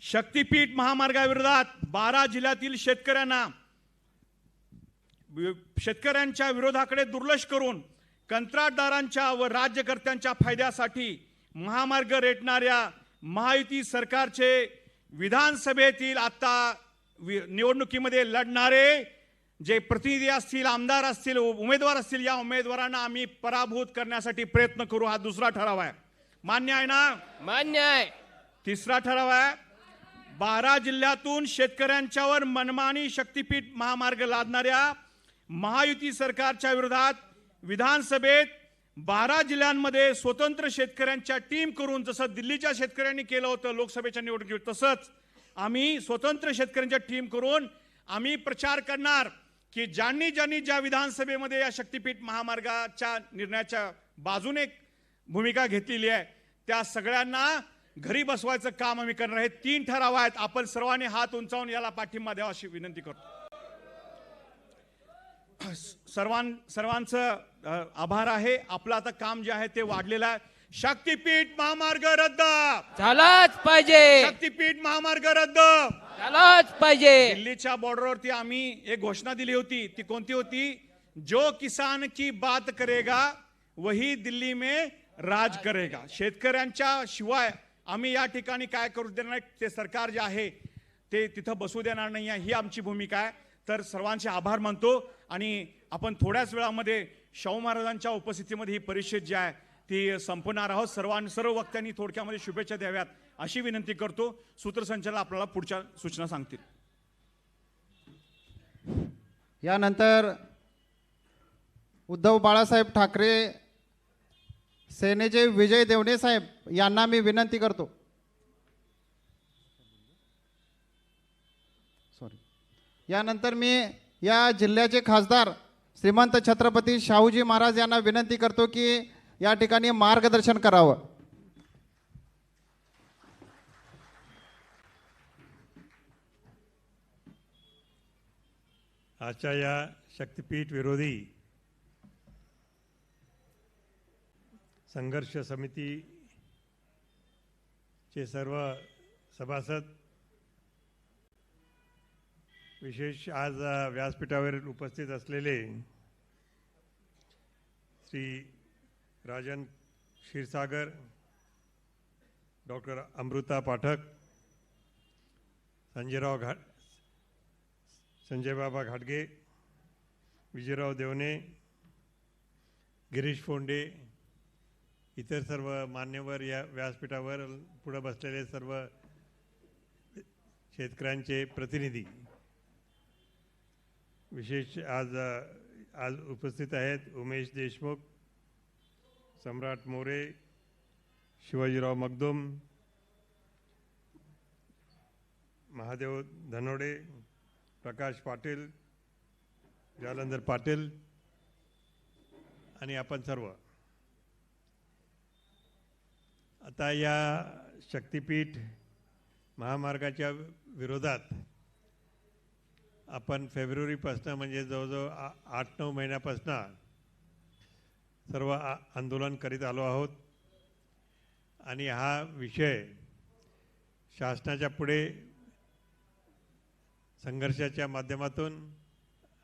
शक्तीपीठ महामार्गाविरोधात 12 जिल्ह्यातील शेतकऱ्यांच्या विरोधाकडे दुर्लक्ष करून कंत्राटदारांच्या व राज्यकर्त्यांच्या फायद्यासाठी महामार्ग रेटणाऱ्या महायुती सरकारचे विधानसभेतील आता निवडणुकीमध्ये लढणारे जे प्रतिनिधी असतील, आमदार असतील, उमेदवार असतील, या उमेदवारांना आम्ही पराभूत करण्यासाठी प्रयत्न करू. हा दुसरा ठराव आहे. मान्य आहे ना? मान्य आहे. तिसरा ठराव आहे, 12 जिल्ह्यातून शेतकऱ्यांच्यावर मनमानी शक्तीपीठ महामार्ग लादणाऱ्या महायुती सरकारच्या विरोधात विधानसभेत 12 जिल्ह्यांमध्ये स्वतंत्र शेतकऱ्यांच्या टीम करून, जसं दिल्लीच्या शेतकऱ्यांनी केलं होतं लोकसभेच्या निवडणुकीत, तसंच आम्ही स्वतंत्र शेतकऱ्यांच्या टीम करून आम्ही प्रचार करणार की ज्यांनी ज्या विधानसभेमध्ये या शक्तीपीठ महामार्गाच्या निर्णयाच्या बाजूने भूमिका घेतलेली आहे त्या सगळ्यांना घरी बसवायचं काम आम्ही करणार आहे. 3 ठराव आहेत. आपण सर्वांनी हात उंचावून याला पाठिंबा द्यावा अशी विनंती करतो. सर्वांचं आभार आहे. आपलं आता काम जे आहे ते वाढलेलं आहे. शक्तीपीठ महामार्ग रद्द झालाच पाहिजे. शक्तीपीठ महामार्ग रद्द झालाच पाहिजे. दिल्लीच्या बॉर्डरवरती आम्ही एक घोषणा दिली होती. ती कोणती होती? जो किसान की बात करेगा वही दिल्ली में राज करेगा. शेतकऱ्यांच्या शिवाय आम्ही या ठिकाणी काय करू देणार नाही. ते सरकार जे आहे ते तिथं बसू देणार नाही आहे, ही आमची भूमिका आहे. तर सर्वांचे आभार मानतो आणि आपण थोड्याच वेळामध्ये शाहू महाराजांच्या उपस्थितीमध्ये ही परिषद जी आहे ती संपणार आहोत. सर्व वक्त्यांनी थोडक्यामध्ये शुभेच्छा द्याव्यात अशी विनंती करतो. सूत्रसंचालक आपल्याला पुढच्या सूचना सांगतील. यानंतर उद्धव बाळासाहेब ठाकरे सेनेचे विजय देवणे साहेब यांना मी विनंती करतो. यानंतर मी या जिल्ह्याचे खासदार श्रीमंत छत्रपती शाहूजी महाराज यांना विनंती करतो की या ठिकाणी मार्गदर्शन करावं. आजच्या या शक्तीपीठ विरोधी संघर्ष समितीचे सर्व सभासद, विशेष आज व्यासपीठावर उपस्थित असलेले श्री राजन क्षीरसागर, डॉक्टर अमृता पाठक, संजय बाबा घाटगे, विजयराव देवणे, गिरीश फोंडे, इतर सर्व मान्यवर, या व्यासपीठावर पुढे बसलेले सर्व शेतकऱ्यांचे प्रतिनिधी, विशेष आज उपस्थित आहेत उमेश देशमुख, सम्राट मोरे, शिवाजीराव मगदुम, महादेव धनोडे, प्रकाश पाटील, जालंधर पाटील आणि आपण सर्व. आता या शक्तीपीठ महामार्गाच्या विरोधात आपण फेब्रुवारीपासून म्हणजे जवळजवळ 8-9 महिन्यापासून सर्व आंदोलन करीत आलो आहोत आणि हा विषय शासनाच्या पुढे संघर्षाच्या माध्यमातून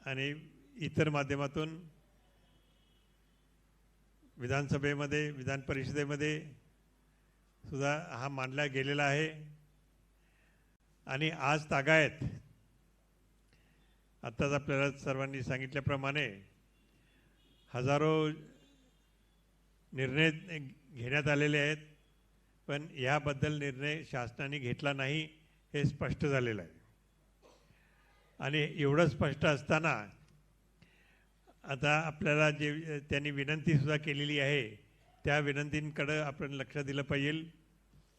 आणि इतर माध्यमातून विधानसभेमध्ये, विधान परिषदेमध्ये सुद्धा हा मांडला गेलेला आहे. आणि आज तागायत आत्ताच आपल्याला सर्वांनी सांगितल्याप्रमाणे हजारो निर्णय घेण्यात आलेले आहेत, पण याबद्दल निर्णय शासनाने घेतला नाही हे स्पष्ट झालेलं आहे. आणि एवढं स्पष्ट असताना आता आपल्याला जे त्यांनी विनंतीसुद्धा केलेली आहे त्या विनंतींकडं आपण लक्ष दिलं पाहिजे.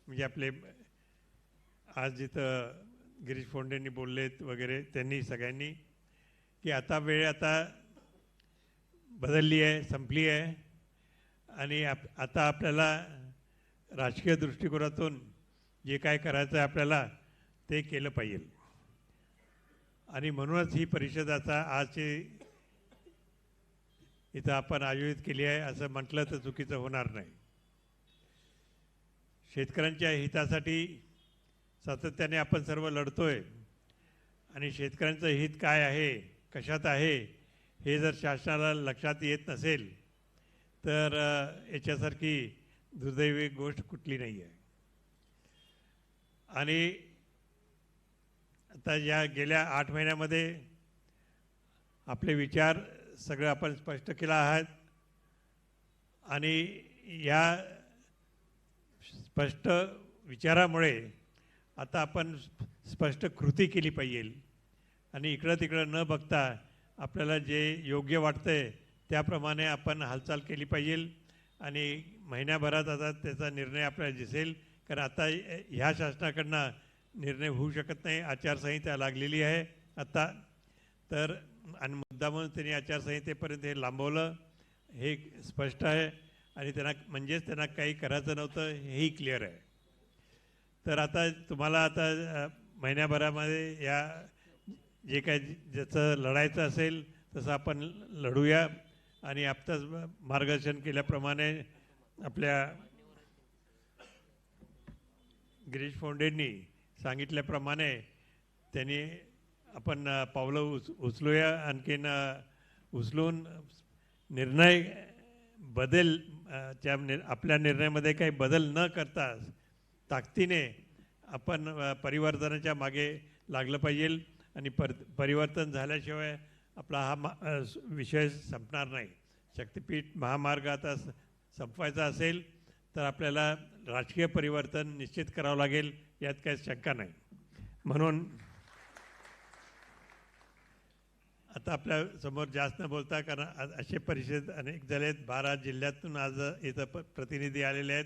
म्हणजे आपले आज जिथं गिरीश फोंडेंनी बोललेत वगैरे, त्यांनी सगळ्यांनी की आता वेळ आता बदलली आहे, संपली आहे आणि आता आपल्याला राजकीय दृष्टिकोनातून जे काय करायचं आहे आपल्याला ते केलं पाहिजे. आणि म्हणूनच ही परिषदाचा आजची इथं आपण आयोजित केली आहे असं म्हटलं तर चुकीचं होणार नाही. शेतकऱ्यांच्या हितासाठी सातत्याने आपण सर्व लढतोय आणि शेतकऱ्यांचं हित काय आहे, कशात आहे हे जर शासनाला लक्षात येत नसेल तर याच्यासारखी दुर्दैवी गोष्ट कुठली नाही आहे. आणि आता या गेल्या 8 महिन्यामध्ये आपले विचार सगळं आपण स्पष्ट केला आहात आणि या स्पष्ट विचारामुळे आता आपण स्पष्ट कृती केली पाहिजे आणि इकडं तिकडं न बघता आपल्याला जे योग्य वाटतंय त्याप्रमाणे आपण हालचाल केली पाहिजे. आणि महिन्याभरात आता त्याचा निर्णय आपल्याला दिसेल, कारण आता ह्या शासनाकडनं निर्णय होऊ शकत नाही. आचारसंहिता लागलेली आहे आता तर, आणि मुद्दामून त्यांनी आचारसंहितेपर्यंत हे लांबवलं हे स्पष्ट आहे. आणि त्यांना म्हणजेच त्यांना काही करायचं नव्हतं हेही क्लिअर आहे. तर आता तुम्हाला आता महिन्याभरामध्ये या जे काही ज्याचं लढायचं असेल तसं आपण लढूया. आणि आत्ताच मार्गदर्शन केल्याप्रमाणे आपल्या गिरीश फोंडेंनी सांगितल्याप्रमाणे त्यांनी आपण पावलं उचलूया. आणखीन उचलून निर्णय आपल्या निर्णयामध्ये काही बदल न करता ताकदीने आपण परिवर्तनाच्या मागे लागलं पाहिजे. आणि परिवर्तन झाल्याशिवाय आपला हा विषय संपणार नाही. शक्तिपीठ महामार्ग आता संपवायचा असेल तर आपल्याला राजकीय परिवर्तन निश्चित करावं लागेल, यात काही शंका नाही. म्हणून आता आपल्या समोर जास्त न बोलता, कारण असे परिषद अनेक झाले आहेत. 12 जिल्ह्यातून आज इथं प्रतिनिधी आलेले आहेत.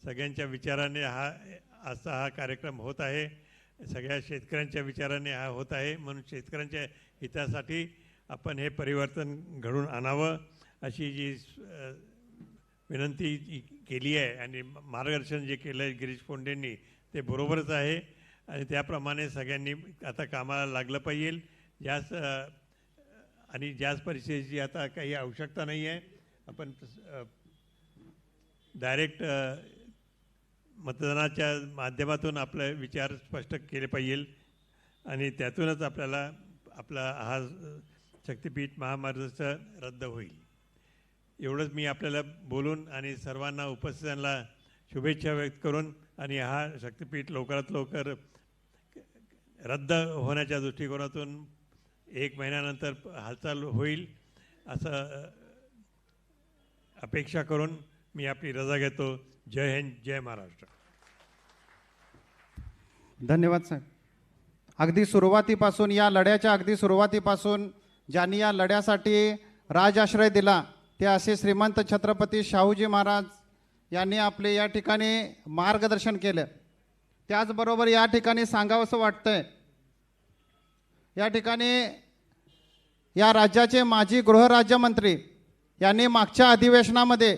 सगळ्यांच्या विचाराने हा कार्यक्रम होत आहे. सगळ्या शेतकऱ्यांच्या विचाराने हा होत आहे. म्हणून शेतकऱ्यांच्या हितासाठी आपण हे परिवर्तन घडून आणावं अशी जी विनंती केली आहे आणि मार्गदर्शन जे केलं आहे गिरीश फोंडेंनी ते बरोबरच आहे. आणि त्याप्रमाणे सगळ्यांनी आता कामाला लागलं पाहिजे. ज्याच परिस्थितीची आता काही आवश्यकता नाही आहे. आपण डायरेक्ट मतदानाच्या माध्यमातून आपले विचार स्पष्ट केले पाहिजे आणि त्यातूनच आपला हा शक्तिपीठ महामार्गाचं रद्द होईल. एवढंच मी आपल्याला बोलून आणि सर्वांना उपस्थितांना शुभेच्छा व्यक्त करून आणि हा शक्तिपीठ लवकरात लवकर रद्द होण्याच्या दृष्टिकोनातून 1 महिन्यानंतर हालचाल होईल असं अपेक्षा करून मी आपली रजा घेतो. जय हिंद, जय महाराष्ट्र. धन्यवाद साहेब. अगदी सुरुवातीपासून या लढ्याच्या अगदी सुरुवातीपासून ज्यांनी या लढ्यासाठी राजाश्रय दिला ते असे श्रीमंत छत्रपती शाहूजी महाराज यांनी आपले या ठिकाणी मार्गदर्शन केलं. त्याचबरोबर या ठिकाणी सांगावंसं वाटतंय, या ठिकाणी या राज्याचे माजी गृहराज्यमंत्री यांनी मागच्या अधिवेशनामध्ये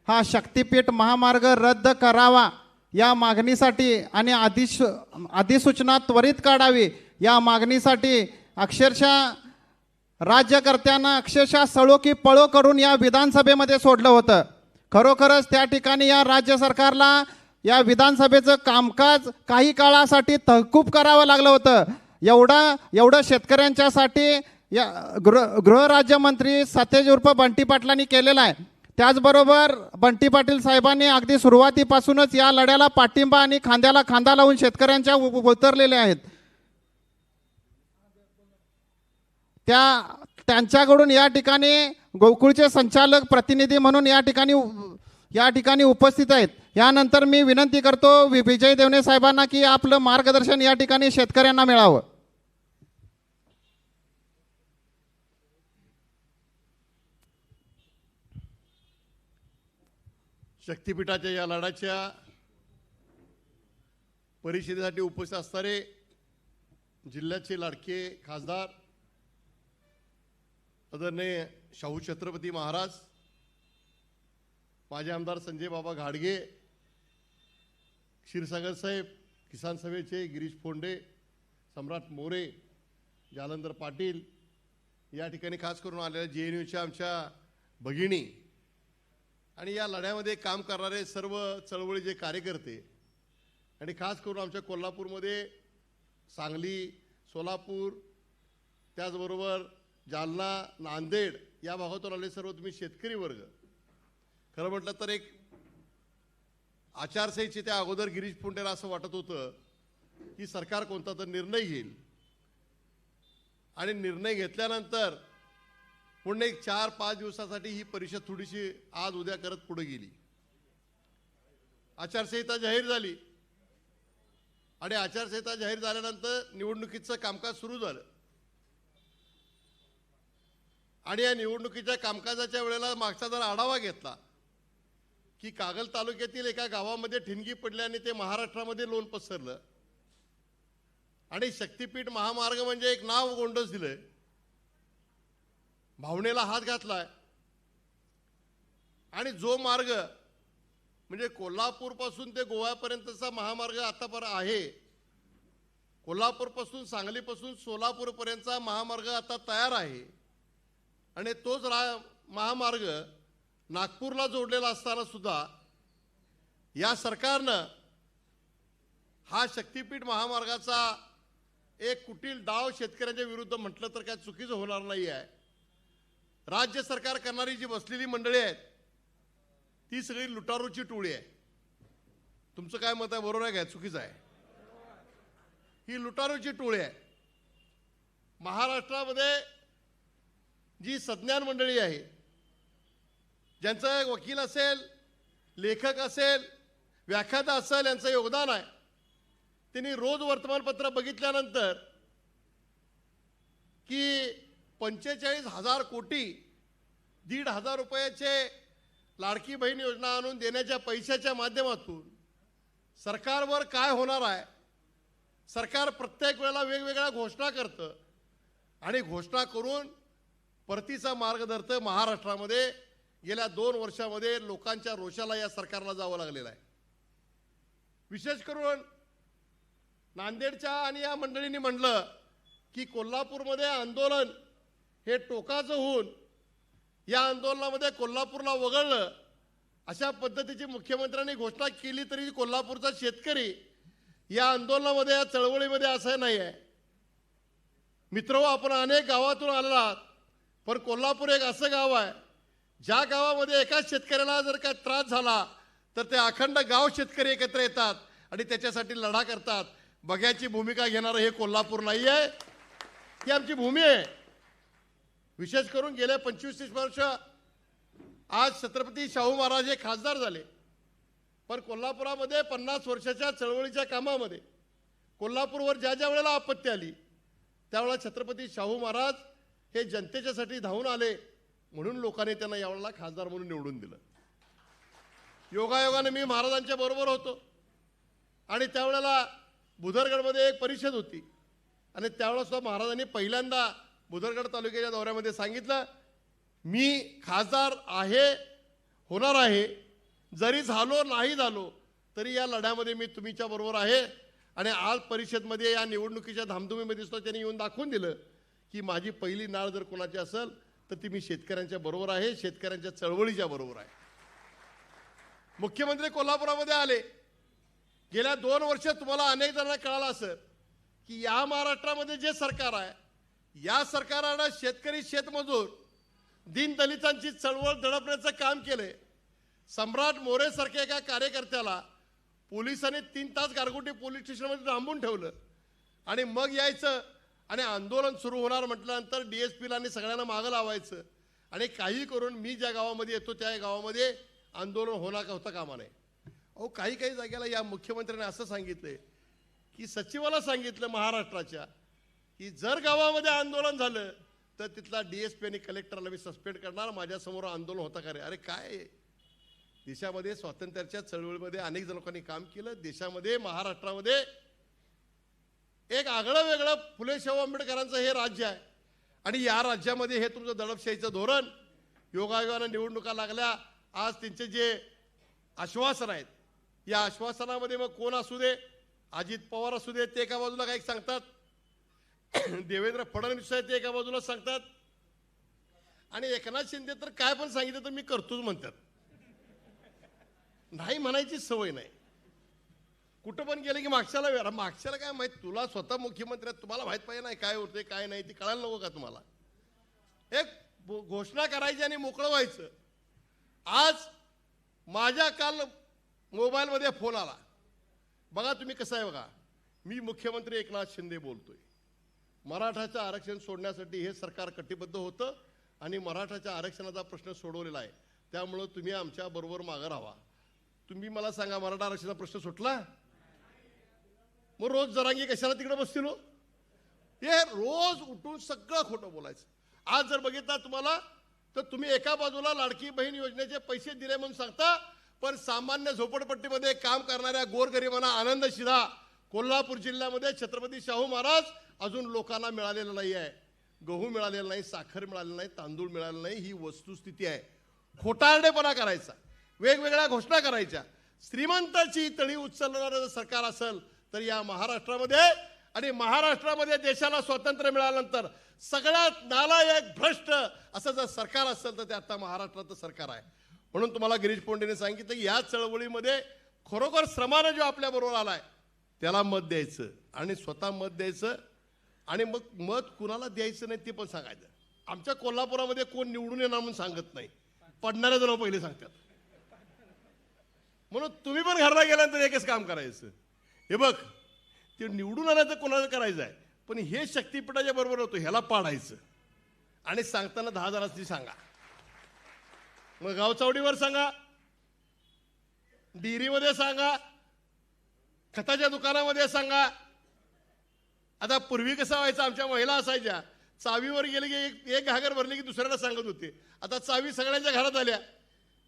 हा शक्तिपीठ महामार्ग रद्द करावा या मागणीसाठी आणि अधिसूचना त्वरित काढावी या मागणीसाठी अक्षरशः राज्यकर्त्यांना अक्षरशः सळो की पळो करून या विधानसभेमध्ये सोडलं होतं. खरोखरच त्या ठिकाणी या राज्य सरकारला या विधानसभेचं कामकाज काही काळासाठी तहकूब करावं लागलं होतं. एवढं शेतकऱ्यांच्यासाठी या गृहराज्यमंत्री सतेज उर्फ बंटी पाटलांनी केलेलं आहे. त्याचबरोबर बंटी पाटील साहेबांनी अगदी सुरुवातीपासूनच या लढ्याला पाठिंबा आणि खांद्याला खांदा लावून शेतकऱ्यांच्या उतरलेले आहेत. त्यांच्याकडून या ठिकाणी गोकुळचे संचालक प्रतिनिधी म्हणून या ठिकाणी उपस्थित आहेत. यानंतर मी विनंती करतो विजय देवणे साहेबांना की आपलं मार्गदर्शन या ठिकाणी शेतकऱ्यांना मिळावं. शक्तिपीठाच्या या लढ्याच्या परिषदेसाठी उपस्थित असणारे जिल्ह्याचे लाडके खासदार आदरणीय शाहू छत्रपती महाराज, माझे आमदार संजय बाबा घाडगे, क्षीरसागर साहेब, किसान सभेचे गिरीश फोंडे, सम्राट मोरे, जालंधर पाटील, या ठिकाणी खास करून आलेल्या JNUच्या आमच्या भगिनी आणि या लढ्यामध्ये काम करणारे सर्व चळवळीचे कार्यकर्ते आणि खास करून आमच्या कोल्हापूरमध्ये सांगली, सोलापूर, त्याचबरोबर जालना, नांदेड या भागातून आले सर्व तुम्ही शेतकरी वर्ग, खरं म्हटलं तर एक आचारसंहितेच्या अगोदर गिरीश पुंडेला असं वाटत होतं की सरकार कोणता तर निर्णय घेईल आणि निर्णय घेतल्यानंतर पुन्हा एक 4-5 दिवसासाठी ही परिषद थोडीशी आज उद्या करत पुढे गेली. आचारसंहिता जाहीर झाली आणि आचारसंहिता जाहीर झाल्यानंतर निवडणुकीचं कामकाज सुरू झालं आणि या निवडणुकीच्या कामकाजाच्या वेळेला मागचा जर आढावा घेतला की कागल तालुक्यातील एका गावामध्ये ठिणगी पडल्याने ते महाराष्ट्रामध्ये लोण पसरलं आणि शक्तिपीठ महामार्ग म्हणजे एक नाव गोंडस दिलंय, भावनेला हात घातलाय आणि जो मार्ग म्हणजे कोल्हापूरपासून ते गोव्यापर्यंतचा महामार्ग आतापर्यंत आहे, कोल्हापूरपासून सांगलीपासून सोलापूरपर्यंतचा महामार्ग आता तयार आहे आणि तोच महामार्ग नागपूरला जोडलेला असताना सुद्धा या सरकारनं हा शक्तिपीठ महामार्गाचा एक कुटील डाव शेतकऱ्यांच्या विरुद्ध म्हटलं तर काय चुकीचं होणार नाही आहे. राज्य सरकार करणारी जी बसलेली मंडळी आहेत ती सगळी लुटारूची टोळी आहे. तुमचं काय मत आहे? बरोबर आहे काय चुकीचं आहे? ही लुटारूची टोळी आहे. महाराष्ट्रामध्ये जी सज्ञान मंडळी आहे, ज्यांचं वकील असेल, लेखक असेल, व्याख्याता असेल, यांचं योगदान आहे, त्यांनी रोज वर्तमानपत्र बघितल्यानंतर की 45,000 कोटी 1,500 रुपयाचे लाडकी बहीण योजना आणून देण्याच्या पैशाच्या माध्यमातून सरकारवर काय होणार आहे, सरकार प्रत्येक वेळेला वेगवेगळ्या घोषणा करतं आणि घोषणा करून परतीचा मार्ग धरतं. महाराष्ट्रामध्ये गेल्या 2 वर्षामध्ये लोकांच्या रोषाला या सरकारला जावं लागलेलं आहे. विशेष करून नांदेडच्या आणि या मंडळींनी म्हटलं की कोल्हापूरमध्ये आंदोलन हे टोकाचं होऊन या आंदोलनामध्ये कोल्हापूरला वगळलं अशा पद्धतीची मुख्यमंत्र्यांनी घोषणा केली तरी कोल्हापूरचा शेतकरी या आंदोलनामध्ये, या चळवळीमध्ये असं नाही आहे. मित्रहो, आपण अनेक गावातून आलात, पण कोल्हापूर एक असं गाव आहे ज्या गावामध्ये एकाच शेतकऱ्याला जर काय त्रास झाला तर ते अखंड गाव शेतकरी एकत्र येतात आणि त्याच्यासाठी लढा करतात. बघ्याची भूमिका घेणारं हे कोल्हापूर नाही आहे, ही आमची भूमी आहे. विशेष करून गेल्या 25-30 वर्ष आज छत्रपती शाहू महाराज हे खासदार झाले, पण कोल्हापुरामध्ये 50 वर्षाच्या चळवळीच्या कामामध्ये कोल्हापूरवर ज्या ज्या वेळेला आपत्ती आली त्यावेळेला छत्रपती शाहू महाराज हे जनतेच्यासाठी धावून आले, म्हणून लोकांनी त्यांना यावेळेला खासदार म्हणून निवडून दिलं. योगायोगाने मी महाराजांच्या बरोबर होतो आणि त्यावेळेला बुधरगडमध्ये एक परिषद होती आणि त्यावेळेला सुद्धा महाराजांनी पहिल्यांदा बुधरगड तालुक्याच्या दौऱ्यामध्ये सांगितलं, मी खासदार आहे, होणार आहे, जरी झालो नाही झालो तरी या लढ्यामध्ये मी तुमच्या बरोबर आहे. आणि आज परिषदमध्ये या निवडणुकीच्या धामधुमीमध्ये सुद्धा त्यांनी येऊन दाखवून दिलं की माझी पहिली नाळ जर कोणाची असेल तर ती मी शेतकऱ्यांच्या बरोबर आहे, शेतकऱ्यांच्या चळवळीच्या बरोबर आहे. मुख्यमंत्री कोल्हापुरामध्ये आले. गेल्या 2 वर्षात तुम्हाला अनेक जणांना कळालं असेल की या महाराष्ट्रामध्ये जे सरकार आहे, या सरकारनं शेतकरी, शेतमजूर, दीनदलितांची चळवळ दडपण्याचं काम केलंय. सम्राट मोरे सारख्या एका कार्यकर्त्याला पोलिसांनी 3 तास गारगोटी पोलीस स्टेशनमध्ये थांबून ठेवलं आणि मग यायचं आणि आंदोलन सुरू होणार म्हटल्यानंतर DSPला आणि सगळ्यांना मागं लावायचं आणि काही करून मी ज्या गावामध्ये येतो त्या गावामध्ये आंदोलन होणार होता कामा नये. अहो, काही जागेला या मुख्यमंत्र्यांनी असं सांगितलंय की सचिवाला सांगितलं महाराष्ट्राच्या की जर गावामध्ये आंदोलन झालं तर तिथला DSP आणि कलेक्टरला मी सस्पेंड करणार, माझ्यासमोर आंदोलन होता का रे? अरे काय, देशामध्ये स्वातंत्र्याच्या चळवळीमध्ये अनेक लोकांनी काम केलं. देशामध्ये, महाराष्ट्रामध्ये एक आगळं वेगळं फुले शाहू आंबेडकरांचं हे राज्य आहे आणि या राज्यामध्ये हे तुमचं दडपशाहीचं धोरण. योगायोगानं निवडणुका लागल्या, आज त्यांचे जे आश्वासन आहेत या आश्वासनामध्ये मग कोण असू दे, अजित पवार असू दे, ते एका बाजूला काही सांगतात देवेंद्र फडणवीस साहेब ते एका बाजूला सांगतात आणि एकनाथ शिंदे तर काय पण सांगितलं तर मी करतोच म्हणतात. नाही म्हणायची सवय नाही. कुठं पण गेले की मागच्याला काय माहित, तुला स्वतः मुख्यमंत्री तुम्हाला माहित पाहिजे नाही काय होते काय नाही, ती कळायला नको का तुम्हाला? एक घोषणा करायची आणि मोकळं व्हायचं. आज माझ्या काल मोबाईलमध्ये फोन आला, बघा तुम्ही कसं आहे बघा, मी मुख्यमंत्री एकनाथ शिंदे बोलतोय. मराठाचं आरक्षण सोडण्यासाठी हे सरकार कटिबद्ध होतं आणि मराठाच्या आरक्षणाचा प्रश्न सोडवलेला आहे. त्यामुळं तुम्ही आमच्या बरोबर मागं राहा. तुम्ही मला सांगा, मराठा आरक्षणाचा प्रश्न सुटला? मग रोज जरांगी कशाला तिकडे बसतील? हे रोज उठून सगळं खोटं बोलायचं. आज जर बघितलं तुम्हाला तर तुम्ही एका बाजूला लाडकी बहीण योजनेचे पैसे दिले म्हणून सांगता, पण सामान्य झोपडपट्टीमध्ये काम करणाऱ्या गोरगरिबांना आनंद शिधा कोल्हापूर जिल्ह्यामध्ये छत्रपती शाहू महाराज अजून लोकांना मिळालेलं नाही आहे. गहू मिळालेला नाही, साखर मिळालेलं नाही, तांदूळ मिळालेलं नाही. ही वस्तुस्थिती आहे. खोटारडेपणा करायचा, वेगवेगळ्या घोषणा करायच्या. श्रीमंताची तळी उचलणारं सरकार असेल तर या महाराष्ट्रामध्ये, आणि महाराष्ट्रामध्ये देशाला स्वातंत्र्य मिळाल्यानंतर सगळ्यात नालायक भ्रष्ट असं जर सरकार असेल तर ते आता महाराष्ट्राचं सरकार आहे. म्हणून तुम्हाला गिरीश पोंडेने सांगितलं की या चळवळीमध्ये खरोखर श्रमानं जो आपल्या बरोबर आलाय त्याला मत द्यायचं आणि स्वतः मत द्यायचं. आणि मग मत कुणाला द्यायचं नाही ते पण सांगायचं. आमच्या कोल्हापुरामध्ये कोण निवडून येणार म्हणून सांगत नाही, पडणारे जण पहिले सांगतात. म्हणून तुम्ही पण घरला गेल्यानंतर एकच काम करायचं, हे बघ ते निवडून आल्याचं कोणाला करायचं आहे, पण हे शक्तीपीठाच्या बरोबर होतो ह्याला पाडायचं. आणि सांगताना 10,000 सांगा, मग गावचावडीवर सांगा, डेअरीमध्ये सांगा, खताच्या दुकानामध्ये सांगा. आता पूर्वी कसं व्हायचं, आमच्या महिला असायच्या चावीवर गेले की एक घागर भरली की दुसऱ्याला सांगत होते. आता चावी सगळ्यांच्या घरात आल्या,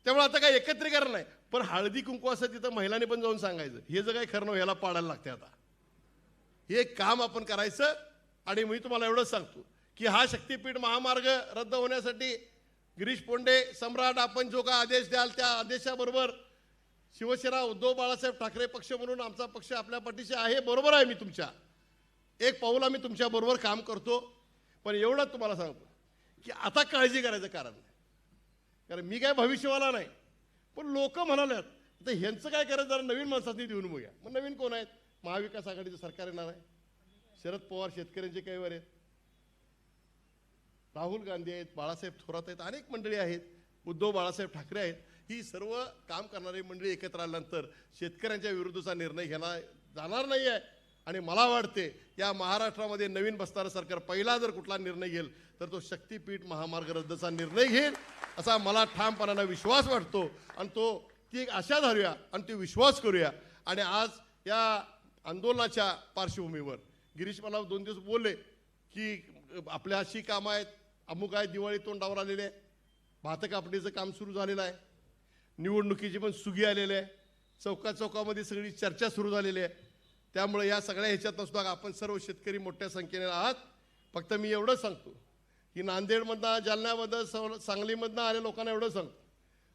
त्यामुळे आता काय एकत्रीकरण नाही, पण हळदी कुंकू असं तिथं महिलांनी पण जाऊन सांगायचं. हे जर काही खरं नाही ह्याला पाडायला लागते. आता हे काम आपण करायचं. आणि मी तुम्हाला एवढंच सांगतो की हा शक्तीपीठ महामार्ग रद्द होण्यासाठी गिरीश पोंडे सम्राट, आपण जो काय आदेश द्याल त्या आदेशाबरोबर शिवसेना उद्धव बाळासाहेब ठाकरे पक्ष म्हणून आमचा पक्ष आपल्या पाठीशी आहे. बरोबर आहे, मी तुमच्या एक पाऊल आम्ही तुमच्या बरोबर काम करतो. पण एवढंच तुम्हाला सांगतो की आता काळजी करायचं कारण नाही, कारण मी काय भविष्यवाला नाही. पण लोक म्हणाल्यात आता ह्यांचं काय करायचं, जरा नवीन माणसांनी देऊन बघूया. मग नवीन कोण आहेत? महाविकास आघाडीचं सरकार येणार आहे, शरद पवार शेतकऱ्यांचे कैवार आहेत, राहुल गांधी आहेत, बाळासाहेब थोरात आहेत, अनेक मंडळी आहेत, उद्धव बाळासाहेब ठाकरे आहेत. ही सर्व काम करणारी मंडळी एकत्र आल्यानंतर शेतकऱ्यांच्या विरुद्धचा निर्णय घेणं जाणार नाही आहे. आणि मला वाटते या महाराष्ट्रामध्ये नवीन बसणारं सरकार पहिला जर कुठला निर्णय घेईल तर तो शक्तीपीठ महामार्ग रद्दचा निर्णय घेईल असा मला ठामपणाने विश्वास वाटतो. आणि ती एक आशा धरूया आणि ती विश्वास करूया. आणि आज या आंदोलनाच्या पार्श्वभूमीवर गिरीश मला 2 दिवस बोलले की आपल्या अशी कामं आहेत, अमुक आहे, दिवाळी तोंडावर आलेले आहे, भात कापणीचं काम सुरू झालेलं आहे, निवडणुकीची पण सुगी आलेली आहे, चौकामध्ये सगळी चर्चा सुरू झालेली आहे. त्यामुळे या सगळ्या ह्याच्यात सुद्धा आपण सर्व शेतकरी मोठ्या संख्येने आहात. फक्त मी एवढंच सांगतो की नांदेडमधनं, जालन्यामधनं, सांगलीमधनं आले लोकांना एवढं सांगतो,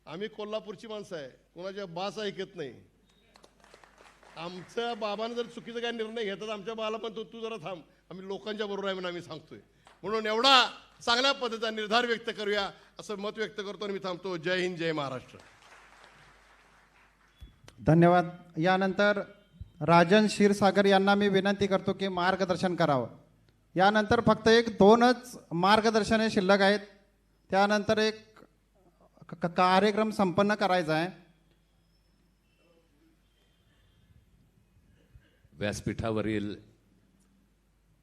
आम्ही कोल्हापूरची माणसं आहे, कोणाच्या बास ऐकत नाही. आमच्या बाबानं जर चुकीचा काय निर्णय घेतात आमच्या बाला पण तू जरा थांब, आम्ही लोकांच्या बरोबर आहे म्हणून आम्ही सांगतोय. म्हणून एवढा चांगल्या पद्धतीचा निर्धार व्यक्त करूया असं मत व्यक्त करतो आणि मी थांबतो. जय हिंद, जय महाराष्ट्र. धन्यवाद. यानंतर राजन क्षीरसागर यांना मी विनंती करतो की मार्गदर्शन करावं. यानंतर फक्त 1-2च मार्गदर्शने शिल्लक आहेत, त्यानंतर एक कार्यक्रम संपन्न करायचा आहे. व्यासपीठावरील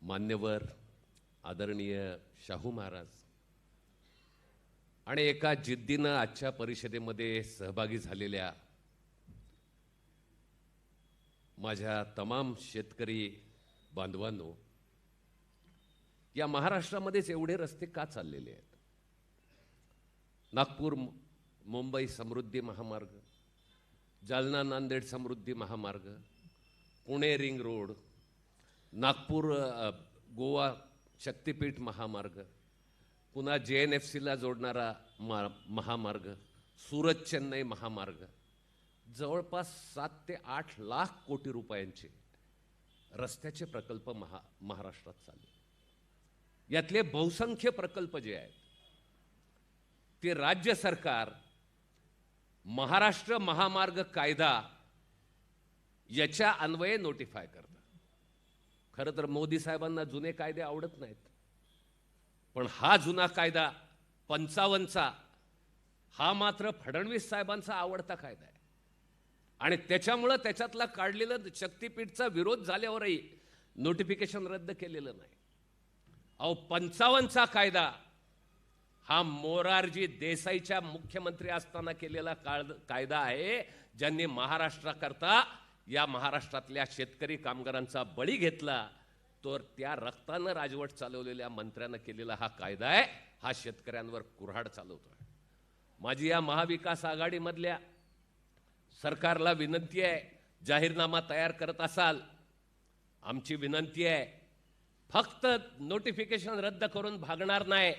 मान्यवर आदरणीय शाहू महाराज आणि एका जिद्दीनं आजच्या परिषदेमध्ये सहभागी झालेल्या माझ्या तमाम शेतकरी बांधवांनो, या महाराष्ट्रामध्येच एवढे रस्ते का चाललेले आहेत? नागपूर मुंबई समृद्धी महामार्ग, जालना नांदेड समृद्धी महामार्ग, पुणे रिंग रोड, नागपूर गोवा शक्तीपीठ महामार्ग, पुन्हा JNFCला जोडणारा महामार्ग, सुरत चेन्नई महामार्ग, जवळपास 7 ते 8 लाख कोटी रुपयांचे रस्त्याचे प्रकल्प महाराष्ट्रात चालले. यातले बहुसंख्य प्रकल्प जे आहेत ते राज्य सरकार महाराष्ट्र महामार्ग कायदा याच्या अन्वये नोटिफाय करतं. खरं तर मोदी साहेबांना जुने कायदे आवडत नाहीत, पण हा जुना कायदा 55चा हा मात्र फडणवीस साहेबांचा आवडता कायदा आहे. आणि त्याच्यामुळं त्याच्यातला काढलेलं शक्तीपीठचा विरोध झाल्यावरही नोटिफिकेशन रद्द केलेलं नाही. अहो 55चा कायदा हा मोरारजी देसाईच्या मुख्यमंत्री असताना केलेला कायदा आहे, ज्यांनी महाराष्ट्राकरता या महाराष्ट्रातल्या शेतकरी कामगारांचा बळी घेतला. तर त्या रक्तानं राजवट चालवलेल्या मंत्र्यानं केलेला हा कायदा आहे. हा शेतकऱ्यांवर कुऱ्हाड चालवतोय. माझी या महाविकास आघाडीमधल्या सरकारला विनंती आहे, जाहीरनामा तयार करत असाल, आमची विनंती आहे, फक्त नोटिफिकेशन रद्द करून भागणार नाही.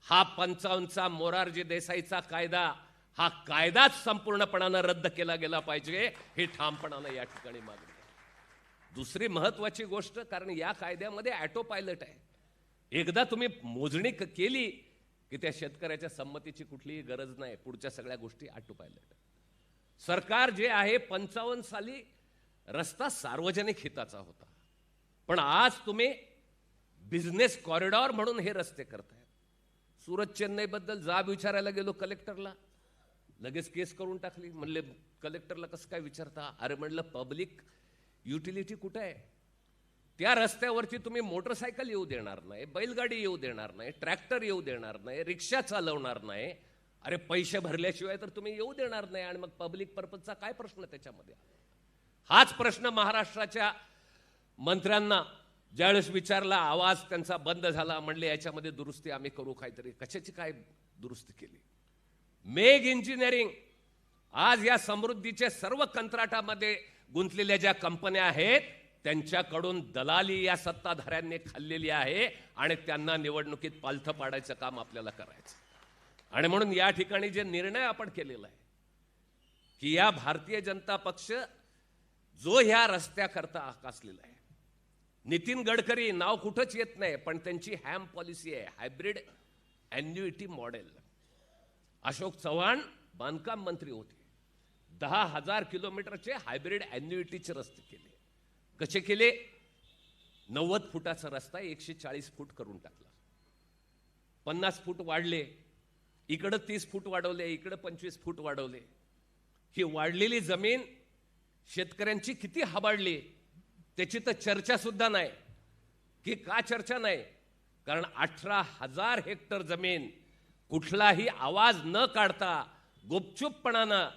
हा 55चा मोरारजी देसाईचा कायदा, हा कायदाच संपूर्णपणानं रद्द केला गेला पाहिजे, हे ठामपणानं या ठिकाणी मागणी आहे. दुसरी महत्वाची गोष्ट, कारण या कायद्यामध्ये ऑटो पायलट आहे. एकदा तुम्ही मोजणी केली की त्या शेतकऱ्याच्या संमतीची कुठलीही गरज नाही, पुढच्या सगळ्या गोष्टी ऑटो पायलट. सरकार जे आहे 55 साली रस्ता सार्वजनिक हिताचा होता, पण आज तुम्ही बिझनेस कॉरिडॉर म्हणून हे रस्ते करताय. सुरत चेन्नई बद्दल जाब विचारायला गेलो कलेक्टरला, लगेच केस करून टाकली. म्हणले कलेक्टरला कसं काय विचारता? अरे म्हणलं पब्लिक युटिलिटी कुठे आहे? त्या रस्त्यावरती तुम्ही मोटरसायकल येऊ देणार नाही, बैलगाडी येऊ देणार नाही, ट्रॅक्टर येऊ देणार नाही, रिक्षा चालवणार नाही. अरे पैसे भरल्याशिवाय तर तुम्ही येऊ देणार नाही, आणि मग पब्लिक पर्पजचा काय प्रश्न त्याच्यामध्ये? हाच प्रश्न महाराष्ट्राच्या मंत्र्यांना ज्यावेळेस विचारला, आवाज त्यांचा बंद झाला. म्हणले याच्यामध्ये दुरुस्ती आम्ही करू काहीतरी. कशाची काय दुरुस्ती केली? मेग इंजिनिअरिंग, आज या समृद्धीच्या सर्व कंत्राटामध्ये गुंतलेल्या ज्या कंपन्या आहेत त्यांच्याकडून दलाली या सत्ताधाऱ्यांनी खाल्लेली आहे, आणि त्यांना निवडणुकीत पालथं पाडायचं काम आपल्याला करायचं. आणि म्हणून या ठिकाणी जे निर्णय आपण केलेला आहे की या भारतीय जनता पक्ष जो ह्या रस्त्याकरता आकासलेला आहे, नितीन गडकरी नाव कुठंच येत नाही, पण त्यांची हॅम पॉलिसी आहे, hybrid annuity model. Ashok Chavan बांधकाम मंत्री होते, 10,000 किलोमीटरचे हायब्रिड ॲन्युइटीचे रस्ते केले. कसे केले? 90 फुटाचा रस्ता 140 फूट करून टाकला, 50 फूट वाढले, इकडं 30 फूट वाढवले, इकडं 25 फूट वाढवले. ही वाढलेली जमीन शेतकऱ्यांची किती हाबाडली त्याची तर चर्चा सुद्धा नाही. की का चर्चा नाही? कारण 18,000 हेक्टर जमीन कुठलाही आवाज न काढता गुपचूपपणानं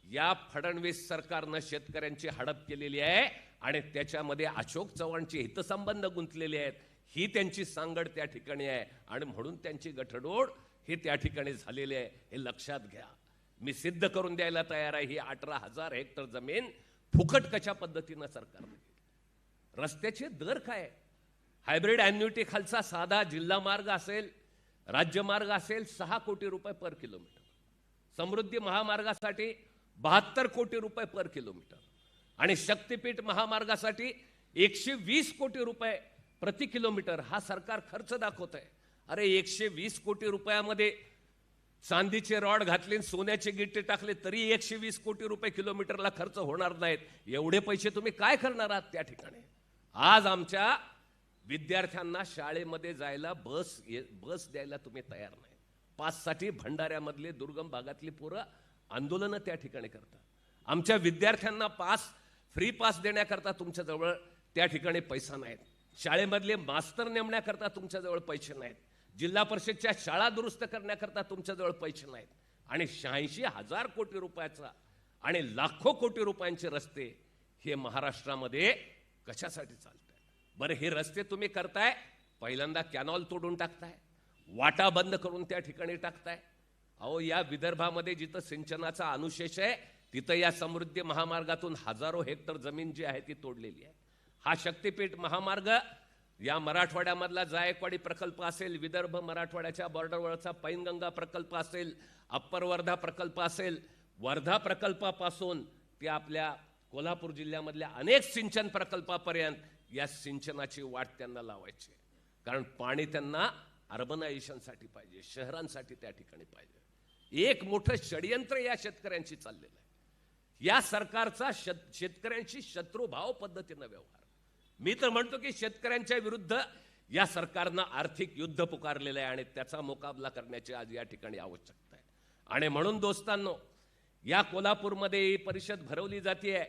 या फडणवीस सरकारनं शेतकऱ्यांची हडप केलेली आहे, आणि त्याच्यामध्ये अशोक चव्हाणचे हितसंबंध गुंतलेले आहेत. ही त्यांची सांगड त्या ठिकाणी आहे, आणि म्हणून त्यांची गठडोड हे त्या ठिकाणी झालेले आहे. हे लक्षात घ्या. मी सिद्ध करून द्यायला तयार आहे. ही 18,000 हेक्टर जमीन फुकट कशा पद्धतीनं सरकारने. रस्त्याचे दर काय? हायब्रिड ॲन्युइटी खालचा साधा जिल्हा मार्ग असेल, राज्यमार्ग असेल 6 कोटी रुपये पर किलोमीटर, समृद्धी महामार्गासाठी 72 कोटी रुपये पर किलोमीटर, आणि शक्तीपीठ महामार्गासाठी 120 कोटी रुपये प्रति किलोमीटर हा सरकार खर्च दाखवत आहे. अरे 120 कोटी रुपयामध्ये चांदीचे रॉड घातले, सोन्याचे गिट्टे टाकले तरी 120 कोटी रुपये किलोमीटरला खर्च होणार नाहीत. एवढे पैसे तुम्ही काय करणार आहात त्या ठिकाणी? आज आमच्या विद्यार्थ्यांना शाळेमध्ये जायला बस द्यायला तुम्ही तयार नाही. पाससाठी भंडाऱ्यामधले दुर्गम भागातली पोरं आंदोलनं त्या ठिकाणी करतात. आमच्या विद्यार्थ्यांना फ्री पास देण्याकरता तुमच्याजवळ त्या ठिकाणी पैसा नाहीत. शाळेमधले मास्तर नेमण्याकरता तुमच्याजवळ पैसे नाहीत. जिल्हा परिषदच्या शाळा दुरुस्त करण्याकरता तुमच्याजवळ पैसे नाहीत. आणि 86,000 कोटी रुपयाचा आणि लाखो कोटी रुपयांचे रस्ते हे महाराष्ट्रामध्ये कशासाठी चालत आहे? बरं, हे रस्ते तुम्ही करताय, पहिल्यांदा कॅनॉल तोडून टाकताय, वाटा बंद करून त्या ठिकाणी टाकताय. अहो, या विदर्भामध्ये जिथं सिंचनाचा अनुशेष आहे तिथं या समृद्धी महामार्गातून हजारो हेक्टर जमीन जी आहे ती तोडलेली आहे. हा शक्तीपीठ महामार्ग या मराठवाड्यामधला जायकवाडी प्रकल्प असेल, विदर्भ मराठवाड्याच्या बॉर्डरवरचा पैनगंगा प्रकल्प असेल, अप्पर वर्धा प्रकल्प असेल, वर्धा प्रकल्पापासून ते आपल्या कोल्हापूर जिल्ह्यामधल्या अनेक सिंचन प्रकल्पापर्यंत या सिंचनाची वाट त्यांना लावायची. कारण पाणी त्यांना अर्बनायझेशनसाठी पाहिजे, शहरांसाठी त्या ठिकाणी पाहिजे. एक मोठं षडयंत्र या शेतकऱ्यांशी चाललेलं आहे. या सरकारचा शेतकऱ्यांशी शत्रुभाव पद्धतीनं व्यवहार. मी तर म्हणतो की शेतकऱ्यांच्या विरुद्ध या सरकारनं आर्थिक युद्ध पुकारलेलं आहे आणि त्याचा मुकाबला करण्याची आज या ठिकाणी आवश्यकता आहे. आणि म्हणून दोस्तांनो, या कोल्हापूरमध्ये ही परिषद भरवली जाते,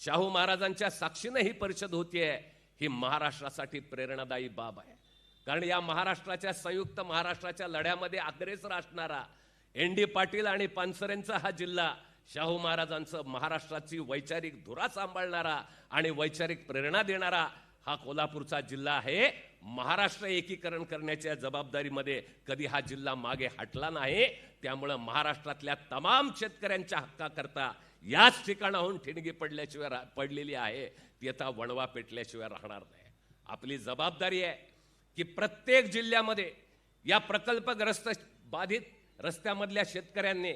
शाहू महाराजांच्या साक्षीनं ही परिषद होतीये. ही महाराष्ट्रासाठी प्रेरणादायी बाब आहे. कारण या महाराष्ट्राच्या संयुक्त महाराष्ट्राच्या लढ्यामध्ये अग्रेसर असणारा एन.डी. पाटील आणि पानसरेंचा हा जिल्हा, शाहू महाराजांचं महाराष्ट्राची वैचारिक धुरा सांभाळणारा आणि वैचारिक प्रेरणा देणारा हा कोल्हापूरचा जिल्हा आहे. महाराष्ट्र एकीकरण करण्याच्या जबाबदारीमध्ये कधी हा जिल्हा मागे हटला नाही. त्यामुळे महाराष्ट्रातल्या तमाम शेतकऱ्यांच्या हक्काकरता याच ठिकाणाहून ठिणगी पडलेली आहे. ती आता वणवा पेटल्याशिवाय राहणार नाही. आपली जबाबदारी आहे की प्रत्येक जिल्ह्यामध्ये या प्रकल्पग्रस्त बाधित रस्त्यामधल्या शेतकऱ्यांनी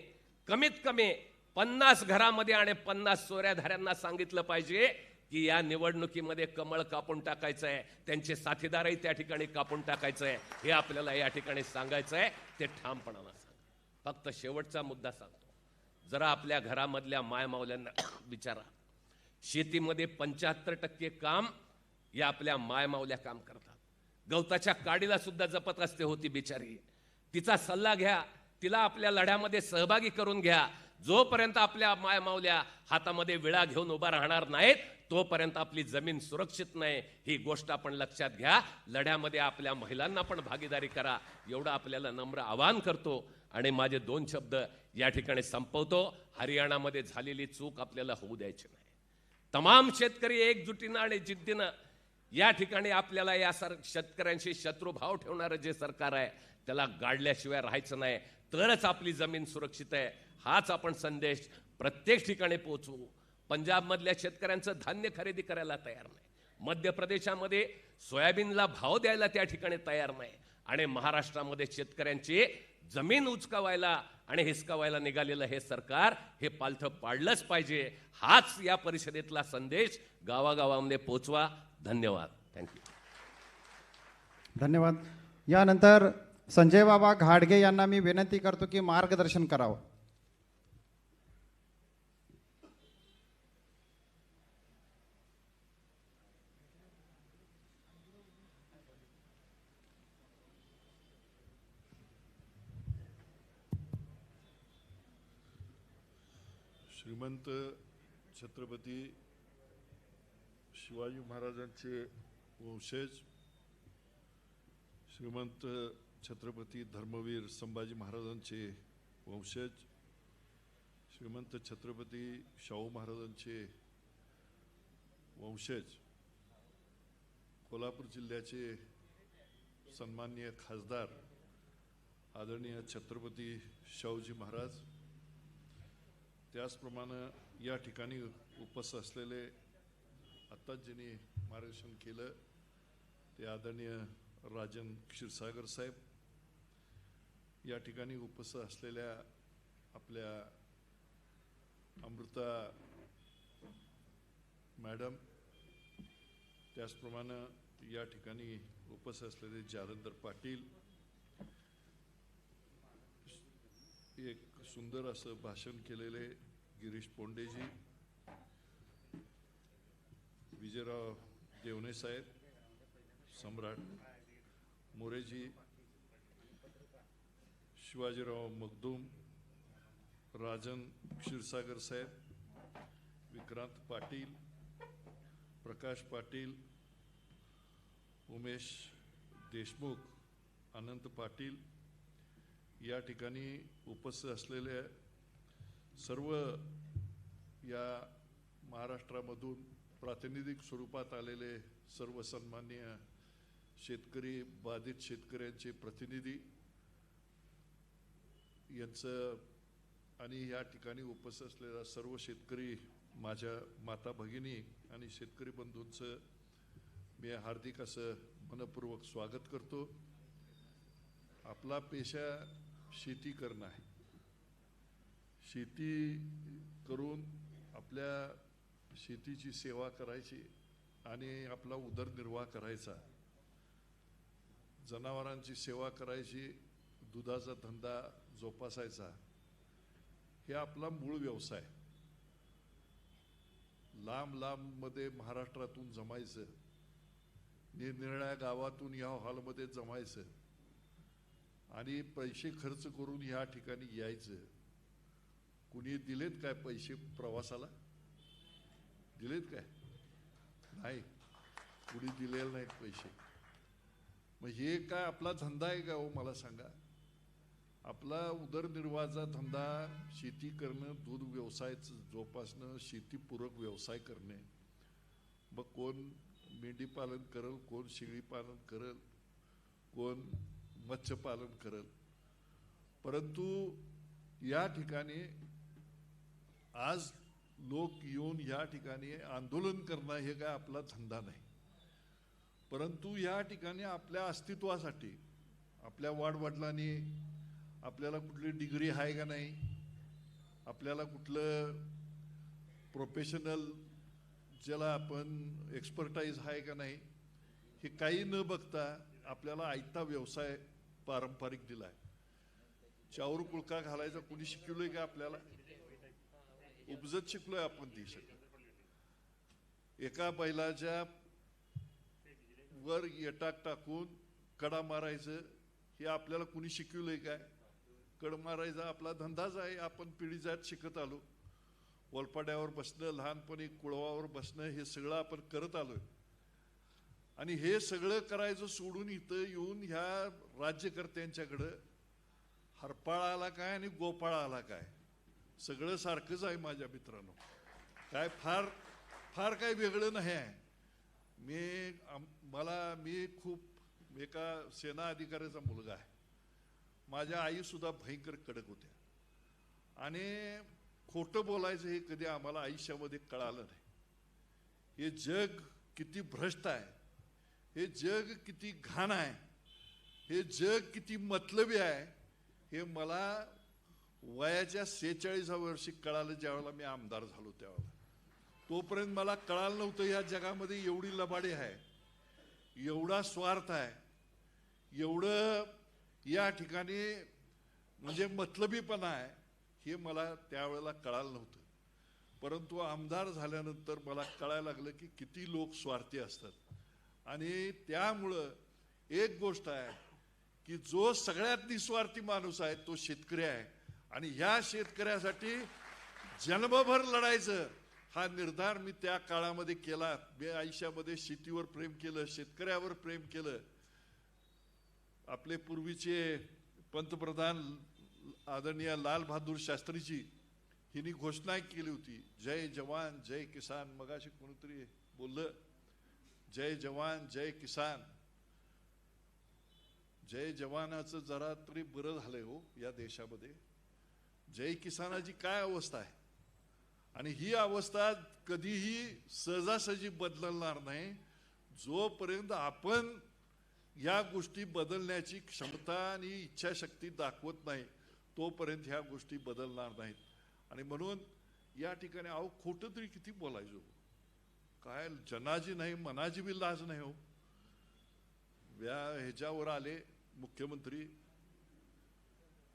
कमीत कमी 50 घरामध्ये आणि 50 चोऱ्याधाऱ्यांना सांगितलं पाहिजे की या निवडणुकीमध्ये कमळ कापून टाकायचं आहे, त्यांचे साथीदारही त्या ठिकाणी कापून टाकायचं आहे. हे आपल्याला या ठिकाणी सांगायचं आहे. ते ठामपणानं सांगा. फक्त शेवटचा मुद्दा सांगतो, जरा आपल्या घरामधल्या मायमावल्यांना विचारा. शेतीमध्ये 75% काम या आपल्या मायमावल्या काम करतात. गवताच्या काडीला सुद्धा जपत असते होती बिचारी. तिचा सल्ला घ्या, तिला आपल्या लढ्यामध्ये सहभागी करून घ्या. जोपर्यंत आपल्या मायमावल्या हातामध्ये विळा घेऊन उभा राहणार नाहीत तोपर्यंत आपली जमीन सुरक्षित नाही. ही गोष्ट आपण लक्षात घ्या. लढ्यामध्ये आपल्या महिलांना पण भागीदारी करा, एवढं आपल्याला नम्र आवाहन करतो. आणि माझे 2 शब्द या ठिकाणी संपवतो. हरियाणामध्ये झालेली चूक आपल्याला होऊ द्यायची नाही. तमाम शेतकरी एकजुटीनं आणि जिद्दीनं या ठिकाणी आपल्याला या शेतकऱ्यांशी शत्रुभाव ठेवणारं जे सरकार आहे त्याला गाडल्याशिवाय राहायचं नाही. तरच आपली जमीन सुरक्षित आहे. हाच आपण संदेश प्रत्येक ठिकाणी पोहोचवू. पंजाबमधल्या शेतकऱ्यांचं धान्य खरेदी करायला तयार नाही. मध्य प्रदेशामध्ये सोयाबीनला भाव द्यायला त्या ठिकाणी तयार नाही. आणि महाराष्ट्रामध्ये शेतकऱ्यांची जमीन उचकावायला आणि हिसकावायला निघालेलं हे सरकार हे पालथं पाडलंच पाहिजे. हाच या परिषदेतला संदेश गावागावामध्ये पोहोचवा. धन्यवाद. थँक्यू. धन्यवाद. यानंतर संजय बाबा घाडगे यांना मी विनंती करतो की मार्गदर्शन करावं. श्रीमंत छत्रपती शिवाजी महाराजांचे वंशज, श्रीमंत छत्रपती धर्मवीर संभाजी महाराजांचे वंशज, श्रीमंत छत्रपती शाहू महाराजांचे वंशज, कोल्हापूर जिल्ह्याचे सन्माननीय खासदार आदरणीय छत्रपती शाहूजी महाराज, त्याचप्रमाणे या ठिकाणी उपस्थित असलेले आत्ताच ज्यांनी मार्गदर्शन केलं ते आदरणीय राजन क्षीरसागर साहेब, या ठिकाणी उपस्थित असलेल्या आपल्या अमृता मॅडम, त्याचप्रमाणे या ठिकाणी उपस्थित असलेले जालंधर पाटील, एक सुंदर असं भाषण केलेले गिरीश पोंडेजी, विजयराव देवणे साहेब, सम्राट मोरेजी, शिवाजीराव मगदूम, राजन क्षीरसागर साहेब, विक्रांत पाटील, प्रकाश पाटील, उमेश देशमुख, अनंत पाटील, या ठिकाणी उपस्थित असलेले सर्व या महाराष्ट्रामधून प्रातिनिधिक स्वरूपात आलेले सर्व सन्माननीय शेतकरी, बाधित शेतकऱ्यांचे प्रतिनिधी यांचं आणि या ठिकाणी उपस्थित असलेल्या सर्व शेतकरी माझ्या माता भगिनी आणि शेतकरी बंधूंचं मी हार्दिक असं मनपूर्वक स्वागत करतो. आपला पेशा शेती करणं आहे. शेती करून आपल्या शेतीची सेवा करायची आणि आपला उदरनिर्वाह करायचा. जनावरांची सेवा करायची, दुधाचा धंदा जोपासायचा, हे आपला मूळ व्यवसाय. लांब लांबमध्ये महाराष्ट्रातून जमायचं, निरनिराळ्या गावातून या हॉलमध्ये जमायचं आणि पैसे खर्च करून ह्या ठिकाणी यायचं. कुणी दिलेत काय पैसे प्रवासाला? दिलेत काय? नाही, कुणी दिलेले नाहीत पैसे. मग हे काय आपला धंदा आहे का हो? मला सांगा. आपला उदरनिर्वाहाचा धंदा शेती करणं, दूध व्यवसाय जोपासणं, शेतीपूरक व्यवसाय करणे. मग कोण मेंढी पालन करल, कोण शेळी पालन करल, कोण मत्स्यपालन करल. परंतु या ठिकाणी आज लोक येऊन या ठिकाणी आंदोलन करणं हे काय आपला धंदा नाही. परंतु या ठिकाणी आपल्या अस्तित्वासाठी, आपल्या वाडवडिलांनी आपल्याला कुठली डिग्री आहे का नाही, आपल्याला कुठलं प्रोफेशनल ज्याला आपण एक्सपर्टाईज आहे का नाही, हे काही न बघता आपल्याला आयता व्यवसाय पारंपरिक दिलाय. चाऊर कुळका घालायचा कुणी शिकवलंय का आपल्याला? उपजत शिकलोय आपण ती सगळं. एका बैलाच्या वर येटाक टाकून कडा मारायचं हे आपल्याला कुणी शिकवलंय काय? कड मारायचा आपला धंदाच आहे, आपण पिढी जात शिकत आलो. वलपाड्यावर बसणं, लहानपणी कुळवावर बसणं, हे सगळं आपण करत आलोय. आणि हे सगळं करायचं सोडून इथं येऊन ह्या राज्यकर्त्यांच्याकडं हरपाळा आला काय आणि गोपाळा आला काय, सगळं सारखंच आहे माझ्या मित्रांनो. काय फार काय वेगळं नाही आहे. मी खूप एका सेना अधिकाऱ्याचा मुलगा आहे. माझ्या आई सुद्धा भयंकर कडक होत्या आणि खोटं बोलायचं हे कधी आम्हाला आयुष्यामध्ये कळालं नाही. हे जग किती भ्रष्ट आहे, हे जग किती घाण आहे, हे जग किती मतलबी आहे, हे मला वयाच्या 46व्या वर्षी कळालं, ज्यावेळेला मी आमदार झालो त्यावेळेला. तोपर्यंत मला कळालं नव्हतं या जगामध्ये एवढी लबाडी आहे, एवढा स्वार्थ आहे, एवढं या ठिकाणी म्हणजे मतलबीपणा आहे, हे मला त्यावेळेला कळालं नव्हतं. परंतु आमदार झाल्यानंतर मला कळायला लागलं की किती लोक स्वार्थी असतात. आणि त्यामुळं एक गोष्ट आहे की जो सगळ्यात निस्वार्थी माणूस आहे तो शेतकरी आहे. आणि ह्या शेतकऱ्यासाठी जन्मभर लढायचं हा निर्धार मी त्या काळामध्ये केला. मी आयुष्यामध्ये शेतीवर प्रेम केलं, शेतकऱ्यावर प्रेम केलं. आपले पूर्वीचे पंतप्रधान आदरणीय लाल बहादूर शास्त्रीजी हिनी घोषणा केली होती, जय जवान जय किसान. मगाशी कोणीतरी बोललं जय जवान जय किसान. जय जवानाचं जरा तरी बरं झालंय हो या देशामध्ये. जय किसानाची काय अवस्था आहे, आणि ही अवस्था कधीही सहजासहजी बदलणार नाही जोपर्यंत आपण या गोष्टी बदलण्याची क्षमता आणि इच्छाशक्ती दाखवत नाही, तोपर्यंत ह्या गोष्टी बदलणार नाहीत. आणि म्हणून या ठिकाणी अहो खोटं तरी किती बोलायचो, काय जनाजी नाही मनाजी बी लाज नाही हो. ह्याच्यावर आले मुख्यमंत्री,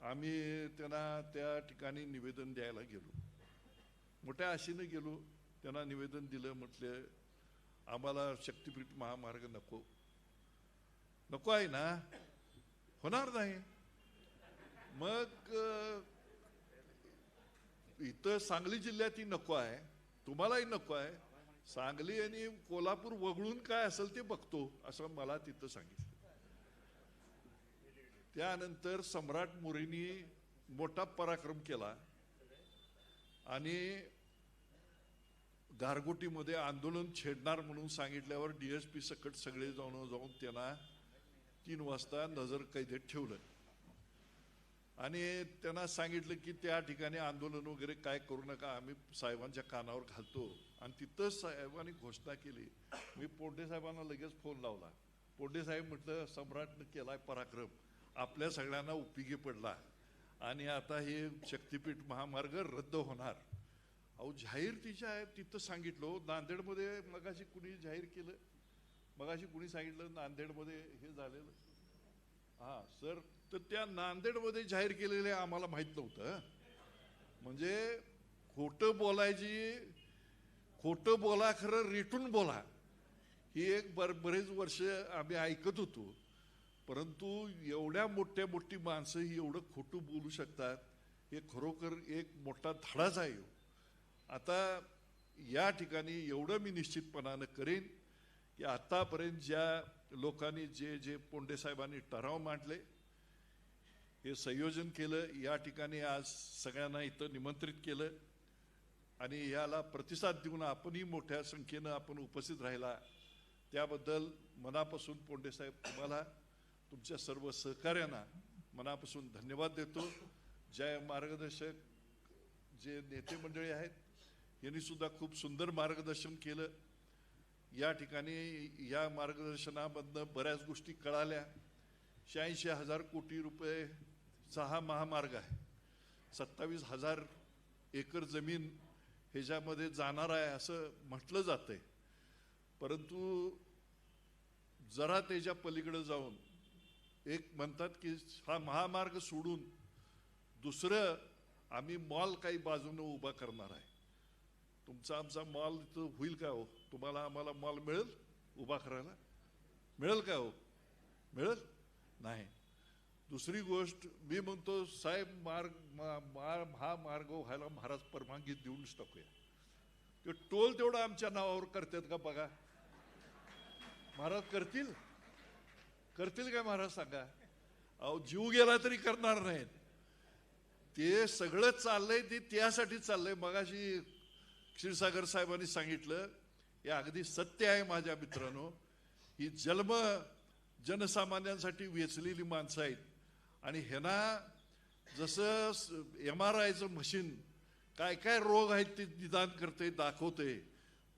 आम्ही त्यांना त्या ठिकाणी निवेदन द्यायला गेलो, मोठ्या आशेने गेलो. त्यांना निवेदन दिलं, म्हटलं आम्हाला शक्तिपीठ महामार्ग नको. नको आहे ना, होणार नाही. मग इथं सांगली जिल्ह्यातही नको आहे, तुम्हालाही नको आहे. सांगली आणि कोल्हापूर वगळून काय असेल ते बघतो असं मला तिथं सांगितलं. त्यानंतर सम्राट मोरेंनी मोठा पराक्रम केला आणि गारगोटीमध्ये आंदोलन छेडणार म्हणून सांगितल्यावर DSP सकट सगळे जाऊन त्यांना 3 वाजता नजर कैदेत ठेवलं आणि त्यांना सांगितलं की त्या ठिकाणी आंदोलन वगैरे काय करू नका, आम्ही साहेबांच्या कानावर घालतो. आणि तिथंच साहेबांनी घोषणा केली. मी पोंडे साहेबांना लगेच फोन लावला. पोंडे साहेब म्हटलं सम्राटनं केलाय पराक्रम, आपल्या सगळ्यांना उपयोगी पडला आणि आता हे शक्तिपीठ महामार्ग रद्द होणार. अहो जाहीर तिथं सांगितलं. नांदेडमध्ये मगाशी कुणी जाहीर केलं, मगाशी कुणी सांगितलं नांदेडमध्ये हे झालेलं. हा सर, तर त्या नांदेडमध्ये जाहीर केलेले आम्हाला माहित नव्हतं. म्हणजे खोटं बोला खरं रेटून बोला ही एक बरेच वर्ष आम्ही ऐकत होतो. परंतु एवढ्या मोठी माणसं ही एवढं खोटं बोलू शकतात हे खरोखर एक मोठा धडाच आहे. आता या ठिकाणी एवढं मी निश्चितपणानं करेन की आतापर्यंत ज्या लोकांनी जे पोंडे साहेबांनी ठराव मांडले, हे संयोजन केलं, या ठिकाणी आज सगळ्यांना इथं निमंत्रित केलं आणि याला प्रतिसाद देऊन आपणही मोठ्या संख्येनं आपण उपस्थित राहिला, त्याबद्दल मनापासून पोंडे साहेब तुम्हाला तुमच्या सर्व सहकार्यांना मनापासून धन्यवाद देतो. ज्या मार्गदर्शक जे नेते मंडळी आहेत यांनी सुद्धा खूप सुंदर मार्गदर्शन केलं. या ठिकाणी या मार्गदर्शनामधनं बऱ्याच गोष्टी कळाल्या. 86,000 कोटी रुपयेचा हा महामार्ग आहे. 27,000 एकर जमीन ह्याच्यामध्ये जाणार आहे असं म्हटलं जातंय. परंतु जरा त्याच्या पलीकडे जाऊन एक म्हणतात की हा महामार्ग सोडून दुसरं आम्ही मॉल काही बाजूने उभा करणार आहे. तुमचा आमचा मॉल इथं होईल का हो? तुम्हाला आम्हाला मॉल मिळेल उभा करायला? मिळेल का हो? मिळेल नाही. दुसरी गोष्ट मी म्हणतो साहेब, हा मार्ग व्हायला महाराज परवानगी देऊनच टाकूया. ते टोल तेवढा आमच्या नावावर करतात का बघा. महाराज करतील काय महाराज सांगा? अहो जीव गेला तरी करणार नाहीत. ते सगळं चाललंय ते त्यासाठी चाललंय. मगाशी क्षीरसागर साहेबांनी सांगितलं हे अगदी सत्य आहे माझ्या मित्रांनो. ही जनसामान्यांसाठी वेचलेली माणसं आहेत आणि ह्यांना जसं MRIचं मशीन काय काय रोग आहेत ते निदान करते दाखवते,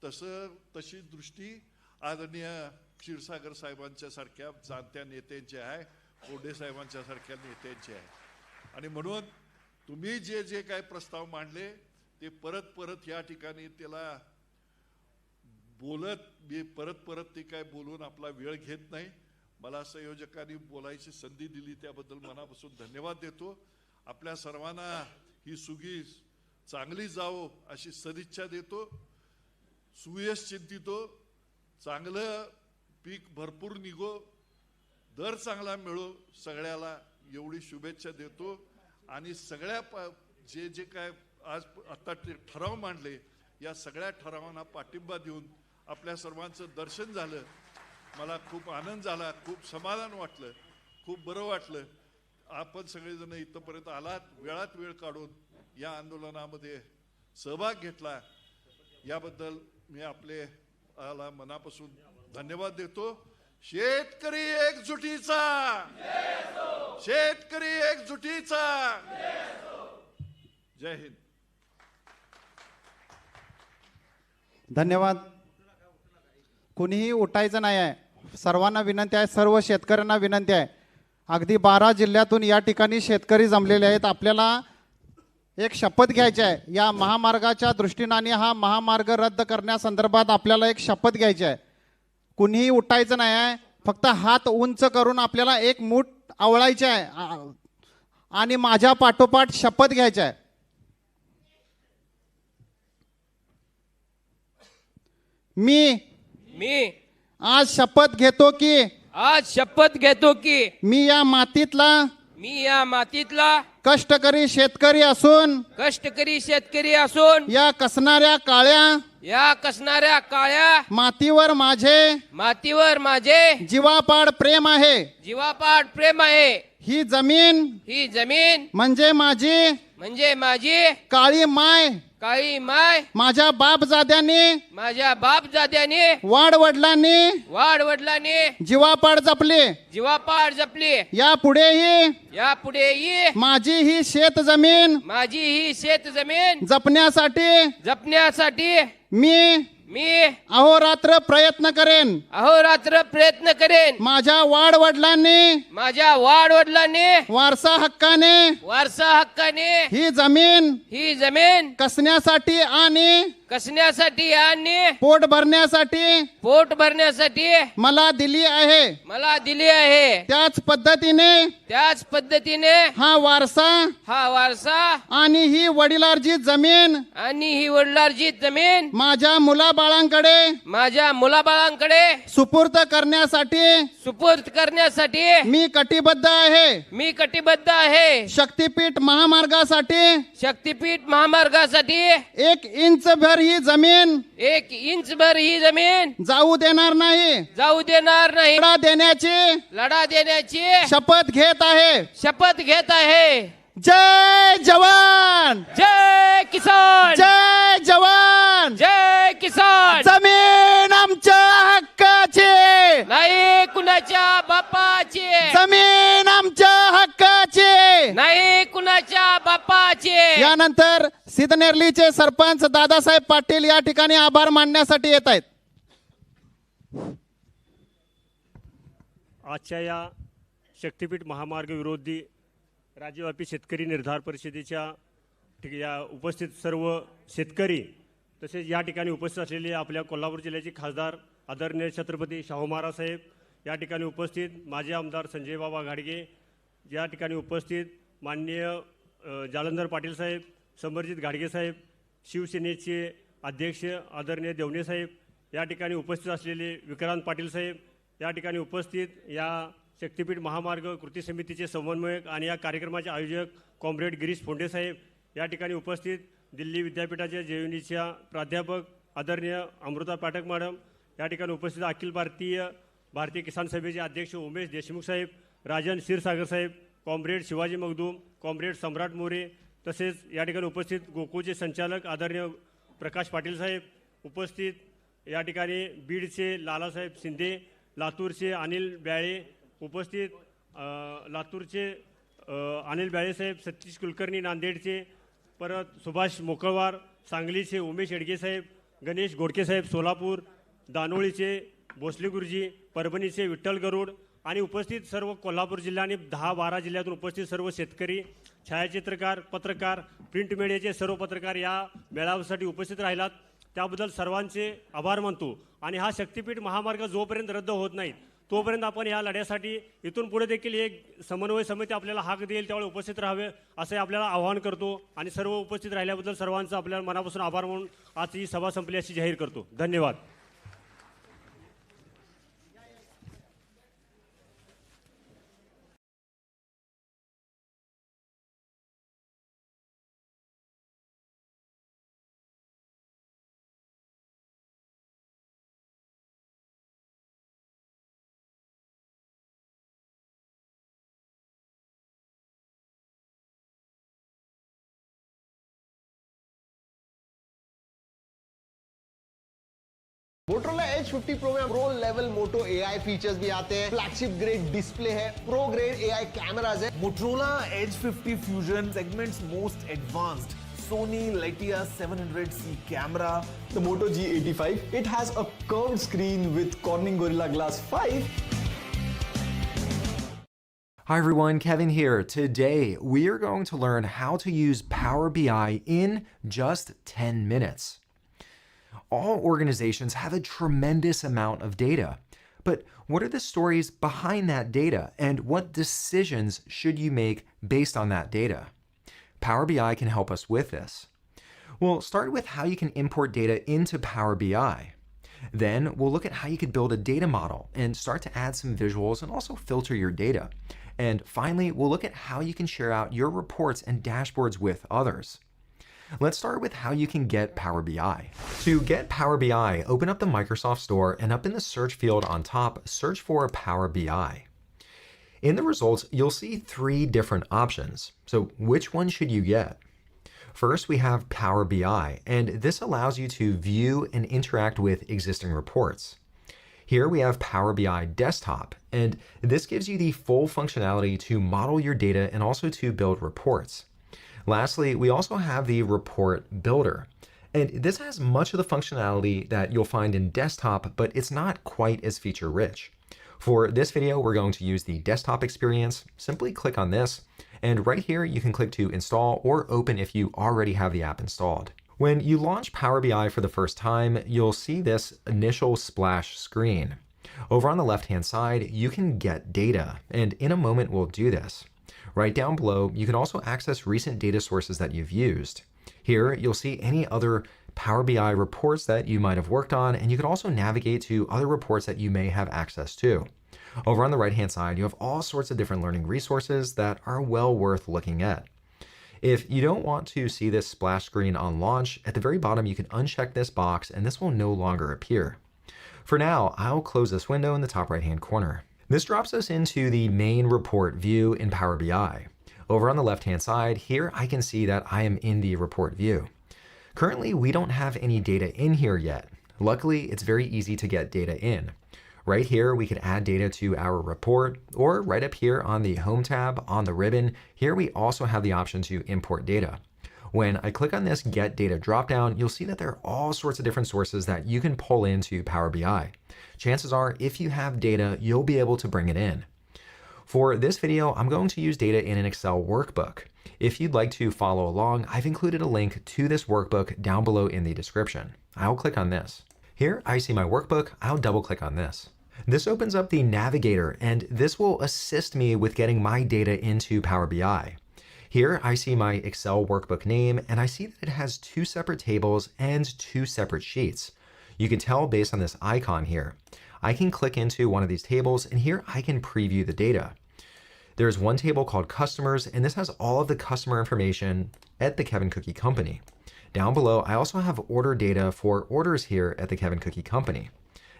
तशी दृष्टी आदरणीय क्षीरसागर साहेबांच्या सारख्या जाणत्या नेत्यांची आहे, पोंडे साहेबांच्या सारख्या नेत्यांची आहे. आणि म्हणून तुम्ही जे काय प्रस्ताव मांडले ते परत या ठिकाणी त्याला बोलत मी परत ते काय बोलून आपला वेळ घेत नाही. मला संयोजकांनी बोलायची संधी दिली त्याबद्दल मनापासून धन्यवाद देतो. आपल्या सर्वांना ही सुगी चांगली जावो अशी सदिच्छा देतो. सुयश चिंतितो, चांगलं पीक भरपूर निघो, दर चांगला मिळो सगळ्याला एवढी शुभेच्छा देतो. आणि सगळ्या जे काय आज आता ठराव मांडले या सगळ्या ठरावांना पाठिंबा देऊन आपल्या सर्वांचं दर्शन झालं. मला खूप आनंद झाला, खूप समाधान वाटलं, खूप बरं वाटलं. आपण सगळेजण इथंपर्यंत आलात, वेळात वेळ काढून या आंदोलनामध्ये सहभाग घेतला याबद्दल मी आपल्याला मनापासून धन्यवाद देतो. शेतकरी एकजुटीचा, शेतकरी एकजुटीचा. जय हिंद. धन्यवाद. कुणीही उठायचं नाही आहे. सर्वांना विनंती आहे, सर्व शेतकऱ्यांना विनंती आहे. अगदी 12 जिल्ह्यातून या ठिकाणी शेतकरी जमलेले आहेत. आपल्याला एक शपथ घ्यायची आहे या महामार्गाच्या दृष्टीने आणि हा महामार्ग रद्द करण्यासंदर्भात आपल्याला एक शपथ घ्यायची आहे. कुणीही उठायचं नाही आहे. फक्त हात उंच करून आपल्याला एक मूठ आवळायचे आहे आणि माझ्या पाठोपाठ शपथ घ्यायची आहे. मी आज शपथ घेतो की मी या मातीतला कष्टकरी शेतकरी असून या कसणाऱ्या काळ्या मातीवर माझे जीवापाड प्रेम आहे. ही जमीन म्हणजे माझी काळी माय माझ्या बापजाद्यांनी वाडवडिलांनी जीवापाड जपली. यापुढेही माझी ही शेत जमीन जपण्यासाठी मी अहोरात्र प्रयत्न करेन. माझ्या वाडवडिलांनी वारसा हक्काने ही जमीन कसण्यासाठी आणि कसण्यासाठी आणि पोट भरण्यासाठी पोट भरण्यासाठी मला दिली आहे. मला दिली आहे. त्याच पद्धतीने हा वारसा आणि ही वडिलार्जित जमीन माझ्या मुलाबाळांकडे सुपूर्द करण्यासाठी मी कटिबद्ध आहे. शक्तिपीठ महामार्गासाठी 1 इंच भर ही जमीन जाऊ देणार नाही. लढा देण्याची शपथ घेत आहे. जय जवान, जय किसान, जय जवान, जय किसान. जमीन आमच्या हक्काची, नाही कुणाच्या बापाची. जमीन आमच्या हक्काची, नाही कुणाच्या बापाची. यानंतर सिद्धनेरलीचे सरपंच दादासाहेब पाटील या ठिकाणी आभार मानण्यासाठी येत आहेत. आजच्या या शक्तिपीठ महामार्ग विरोधी राज्यव्यापी शेतकरी निर्धार परिषदेच्या या उपस्थित सर्व शेतकरी तसेच या ठिकाणी उपस्थित असलेले आपल्या कोल्हापूर जिल्ह्याचे खासदार आदरणीय छत्रपती शाहू महाराज साहेब, या ठिकाणी उपस्थित माजी आमदार संजय बाबा घाडगे, या ठिकाणी उपस्थित माननीय जालंधर पाटील साहेब, समरजित घाडगे साहेब, शिवसेनेचे अध्यक्ष आदरणीय देवणे साहेब, या ठिकाणी उपस्थित असलेले विक्रांत पाटील साहेब, या ठिकाणी उपस्थित या शक्तिपीठ महामार्ग कृती समितीचे समन्वयक आणि या कार्यक्रमाचे आयोजक कॉम्रेड गिरीश फोंडे साहेब, या ठिकाणी उपस्थित दिल्ली विद्यापीठाच्या जेयुनीच्या प्राध्यापक आदरणीय अमृता पाठक मॅडम, या ठिकाणी उपस्थित अखिल भारतीय किसान सभेचे अध्यक्ष उमेश देशमुख साहेब, राजन क्षीरसागर साहेब, कॉम्रेड शिवाजी मगदूम, कॉम्रेड सम्राट मोरे, तसेच या ठिकाणी उपस्थित गोकुळचे संचालक आदरणीय प्रकाश पाटील साहेब, उपस्थित या ठिकाणी बीडचे लालासाहेब शिंदे, लातूरचे अनिल ब्याळे, उपस्थित लातूरचे अनिल ब्याळेसाहेब, सतीश कुलकर्णी नांदेडचे, परत सुभाष मोकळवार, सांगलीचे उमेश येडगे साहेब, गणेश गोडके साहेब सोलापूर, दानोळीचे भोसले गुरुजी, परभणीचे विठ्ठल गरुड आणि उपस्थित सर्व कोल्हापूर जिल्हा आणि 10-12 जिल्ह्यातून उपस्थित सर्व शेतकरी, छायाचित्रकार, पत्रकार, प्रिंट मीडियाचे सर्व पत्रकार या मेळाव्यासाठी उपस्थित राहिलात त्याबद्दल सर्वांचे आभार मानतो. आणि हा शक्तिपीठ महामार्ग जोपर्यंत रद्द होत नाही तोपर्यंत आपण या लढ्यासाठी इथून पुढे देखील एक समन्वय समिती आपल्याला हाक देईल त्यावेळी उपस्थित राहावे असे आपल्याला आवाहन करतो. आणि सर्व उपस्थित राहिल्याबद्दल सर्वांचा आपल्याला मनापासून आभार मानून आज ही सभा संपली अशी जाहीर करतो. धन्यवाद. Motorola Edge 50 Pro में pro level Moto AI features भी आते हैं, फ्लैगशिप ग्रेड डिस्प्ले है, प्रो ग्रेड AI कैमरास है. Motorola Edge 50 Fusion segment's most advanced Sony Leitia 700C camera. The Moto G85, it has a curved screen with Corning Gorilla Glass 5. Hi everyone, Kevin here. Today we are going to learn how to use Power BI in just 10 minutes. All organizations have a tremendous amount of data, but what are the stories behind that data and what decisions should you make based on that data? Power BI can help us with this. We'll start with how you can import data into Power BI. Then we'll look at how you could build a data model and start to add some visuals and also filter your data. And finally, we'll look at how you can share out your reports and dashboards with others. Let's start with how you can get Power BI. To get Power BI, open up the Microsoft Store and up in the search field on top, search for Power BI. In the results, you'll see 3 different options. So which one should you get? First, we have Power BI, and this allows you to view and interact with existing reports. Here we have Power BI Desktop, and this gives you the full functionality to model your data and also to build reports. Lastly, we also have the Report Builder, and this has much of the functionality that you'll find in desktop, but it's not quite as feature-rich. For this video, we're going to use the desktop experience. Simply click on this, and right here you can click to install or open if you already have the app installed. When you launch Power BI for the first time, you'll see this initial splash screen. Over on the left-hand side, you can get data, and in a moment we'll do this. Right down below, you can also access recent data sources that you've used. Here, you'll see any other Power BI reports that you might have worked on, and you can also navigate to other reports that you may have access to. Over on the right-hand side, you have all sorts of different learning resources that are well worth looking at. If you don't want to see this splash screen on launch, at the very bottom you can uncheck this box and this will no longer appear. For now, I'll close this window in the top right-hand corner. This drops us into the main report view in Power BI. Over on the left-hand side, here I can see that I am in the report view. Currently, we don't have any data in here yet. Luckily, it's very easy to get data in. Right here, we could add data to our report, or right up here on the Home tab on the ribbon, here we also have the option to import data. When I click on this Get Data dropdown, you'll see that there are all sorts of different sources that you can pull into Power BI. Chances are, if you have data, you'll be able to bring it in. For this video, I'm going to use data in an Excel workbook. If you'd like to follow along, I've included a link to this workbook down below in the description. I'll click on this. Here I see my workbook, I'll double click on this. This opens up the navigator, and this will assist me with getting my data into Power BI. Here I see my Excel workbook name, and I see that it has 2 separate tables and 2 separate sheets. You can tell based on this icon here. I can click into one of these tables, and here I can preview the data. There's one table called Customers, and this has all of the customer information at the Kevin Cookie Company. Down below, I also have order data for orders here at the Kevin Cookie Company.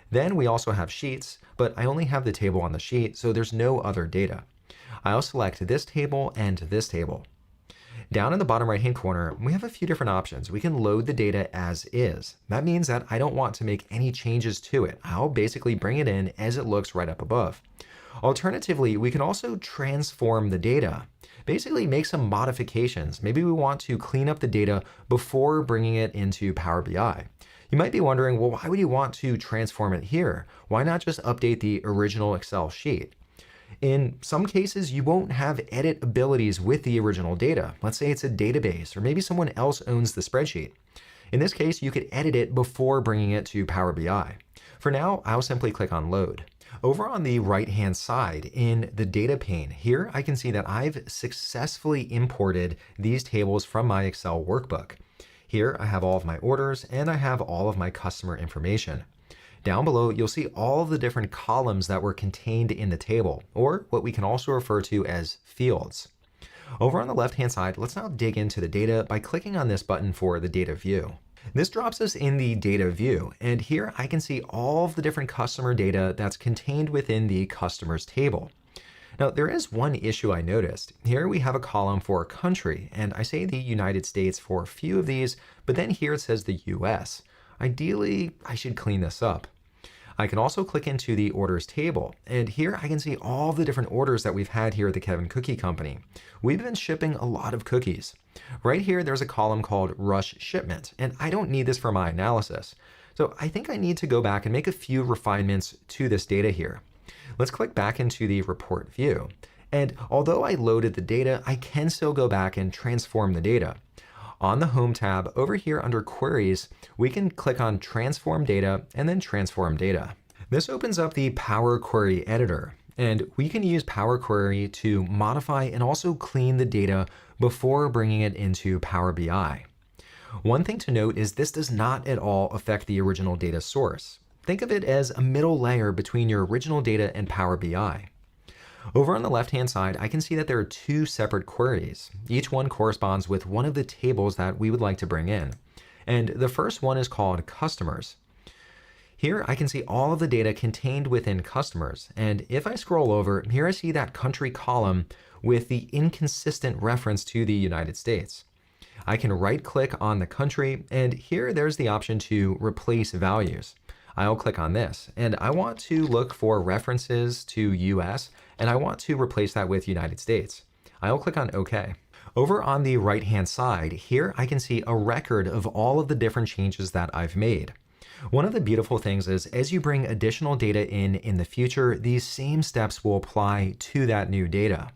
Then we also have sheets, but I only have the table on the sheet, so there's no other data. I'll select this table and this table. Down in the bottom right-hand corner, we have a few different options. We can load the data as is. That means that I don't want to make any changes to it. I'll basically bring it in as it looks right up above. Alternatively, we can also transform the data. Basically make some modifications. Maybe we want to clean up the data before bringing it into Power BI. You might be wondering, well, why would you want to transform it here? Why not just update the original Excel sheet? In some cases, you won't have edit abilities with the original data. Let's say it's a database, or maybe someone else owns the spreadsheet. In this case, you could edit it before bringing it to Power BI. For now, I'll simply click on Load. Over on the right-hand side in the data pane, here I can see that I've successfully imported these tables from my Excel workbook. Here I have all of my orders and I have all of my customer information. Down below, you'll see all of the different columns that were contained in the table, or what we can also refer to as fields. Over on the left-hand side, let's now dig into the data by clicking on this button for the data view. This drops us in the data view, and here I can see all of the different customer data that's contained within the customers table. Now, there is one issue I noticed. Here we have a column for country, and I say the United States for a few of these, but then here it says the US. Ideally, I should clean this up. I can also click into the orders table, and here I can see all the different orders that we've had here at the Kevin Cookie Company. We've been shipping a lot of cookies. Right here, there's a column called Rush Shipment, and I don't need this for my analysis. So I think I need to go back and make a few refinements to this data here. Let's click back into the report view. And although I loaded the data, I can still go back and transform the data. On the Home tab, over here under Queries, we can click on Transform Data and then Transform Data. This opens up the Power Query Editor, and we can use Power Query to modify and also clean the data before bringing it into Power BI. One thing to note is this does not at all affect the original data source. Think of it as a middle layer between your original data and Power BI. Over on the left-hand side, I can see that there are 2 separate queries. Each one corresponds with one of the tables that we would like to bring in. And the first one is called Customers. Here I can see all of the data contained within Customers. And if I scroll over, here I see that country column with the inconsistent reference to the United States. I can right-click on the country, and here there's the option to replace values. I'll click on this, and I want to look for references to US, and I want to replace that with United States. I'll click on OK. Over on the right-hand side, here I can see a record of all of the different changes that I've made. One of the beautiful things is as you bring additional data in the future, these same steps will apply to that new data.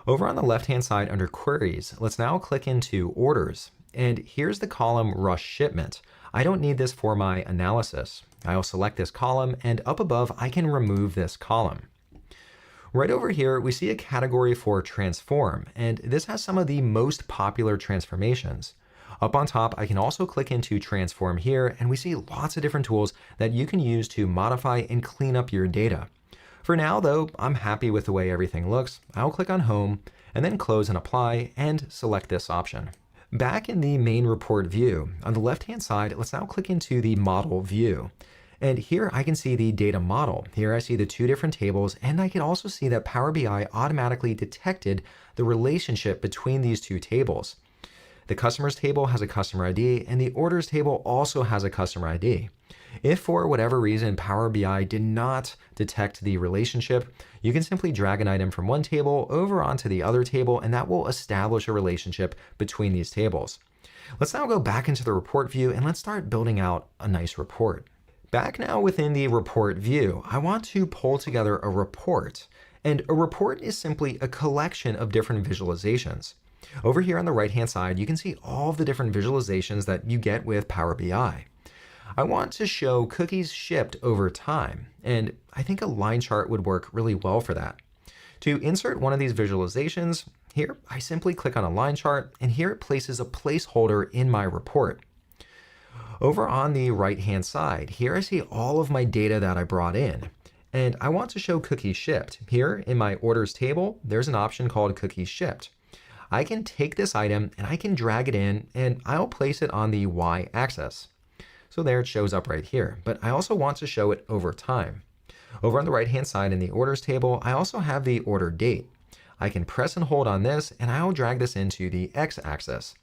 Over on the left-hand side under Queries, let's now click into Orders. and here's the column rush shipment. I don't need this for my analysis. I'll select this column, and up above I can remove this column. Right over here, we see a category for transform, and this has some of the most popular transformations. Up on top, I can also click into transform here, and we see lots of different tools that you can use to modify and clean up your data. For now, though, I'm happy with the way everything looks. I'll click on home, and then close and apply, and select this option. Back in the main report view, on the left-hand side, let's now click into the model view. And here I can see the data model. Here I see the two different tables, and I can also see that Power BI automatically detected the relationship between these two tables. The customers table has a customer ID, and the orders table also has a customer ID. If for whatever reason Power BI did not detect the relationship, you can simply drag an item from one table over onto the other table, and that will establish a relationship between these tables. Let's now go back into the report view, and let's start building out a nice report. Back now within the report view, I want to pull together a report. And a report is simply a collection of different visualizations. Over here on the right-hand side, you can see all of the different visualizations that you get with Power BI. I want to show cookies shipped over time, and I think a line chart would work really well for that. To insert one of these visualizations, here I simply click on a line chart, and here it places a placeholder in my report. Over on the right-hand side, here I see all of my data that I brought in, and I want to show cookies shipped. Here in my orders table, there's an option called cookies shipped. I can take this item and I can drag it in, and I'll place it on the y-axis. So there it shows up right here, but I also want to show it over time. Over on the right-hand side in the orders table, I also have the order date. I can press and hold on this, and I'll drag this into the x-axis.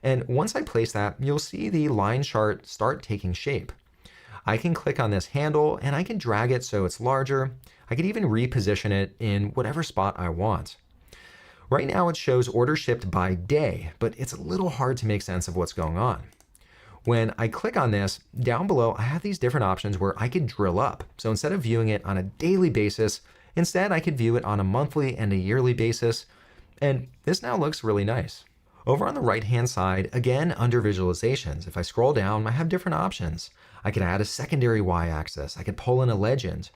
And once I place that, you'll see the line chart start taking shape. I can click on this handle, and I can drag it so it's larger. I can even reposition it in whatever spot I want. Right now it shows order shipped by day, but it's a little hard to make sense of what's going on. When I click on this, down below I have these different options where I could drill up. So instead of viewing it on a daily basis, instead I could view it on a monthly and a yearly basis. And this now looks really nice. Over on the right-hand side, again, under visualizations, if I scroll down, I have different options. I could add a secondary y-axis. I could pull in a legend.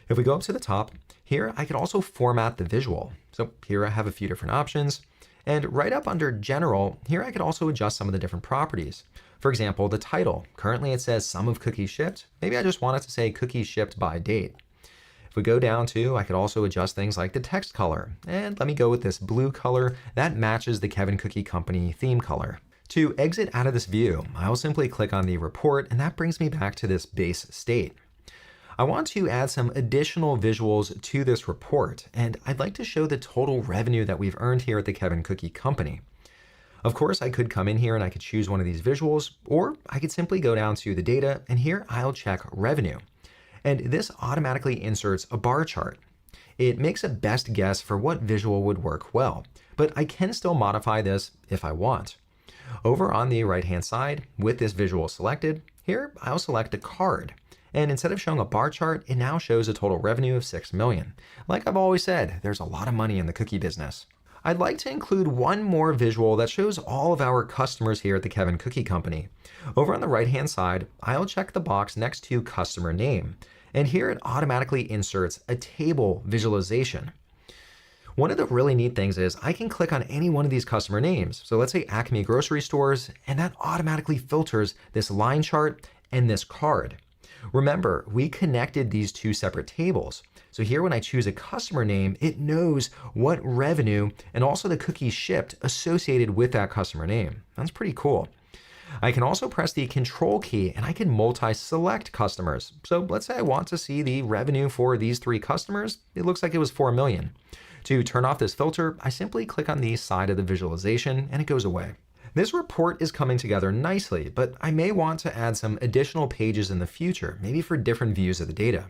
If we go up to the top, here I could also format the visual. So here I have a few different options. And right up under general, here I could also adjust some of the different properties. For example, the title. Currently it says sum of cookies shipped. Maybe I just want it to say cookies shipped by date. If we go down to, I could also adjust things like the text color. And let me go with this blue color that matches the Kevin Cookie Company theme color. To exit out of this view, I'll simply click on the report, and that brings me back to this base state. I want to add some additional visuals to this report, and I'd like to show the total revenue that we've earned here at the Kevin Cookie Company. Of course, I could come in here and I could choose one of these visuals, or I could simply go down to the data, and here I'll check revenue. And this automatically inserts a bar chart. It makes a best guess for what visual would work well, but I can still modify this if I want. Over on the right-hand side, with this visual selected, here I'll select a card. And instead of showing a bar chart, it now shows a total revenue of $6 million. Like I've always said, there's a lot of money in the cookie business. I'd like to include one more visual that shows all of our customers here at the Kevin Cookie Company. Over on the right-hand side, I'll check the box next to customer name. And here it automatically inserts a table visualization. One of the really neat things is I can click on any one of these customer names. So let's say Acme Grocery Stores, and that automatically filters this line chart and this card. Remember, we connected these two separate tables. So here when I choose a customer name, it knows what revenue and also the cookies shipped associated with that customer name. That's pretty cool. I can also press the control key and I can multi-select customers. So let's say I want to see the revenue for these 3 customers. It looks like it was $4 million. To turn off this filter, I simply click on the side of the visualization and it goes away. This report is coming together nicely, but I may want to add some additional pages in the future, maybe for different views of the data.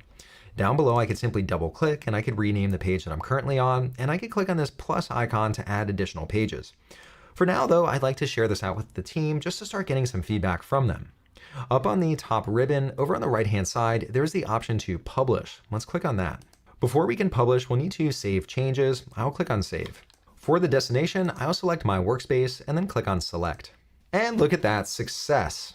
Down below, I could simply double click and I could rename the page that I'm currently on, and I could click on this plus icon to add additional pages. For now though, I'd like to share this out with the team just to start getting some feedback from them. Up on the top ribbon, over on the right-hand side, there's the option to publish. Let's click on that. Before we can publish, we'll need to save changes. I'll click on save. For the destination, I'll select my workspace and then click on select. And look at that success.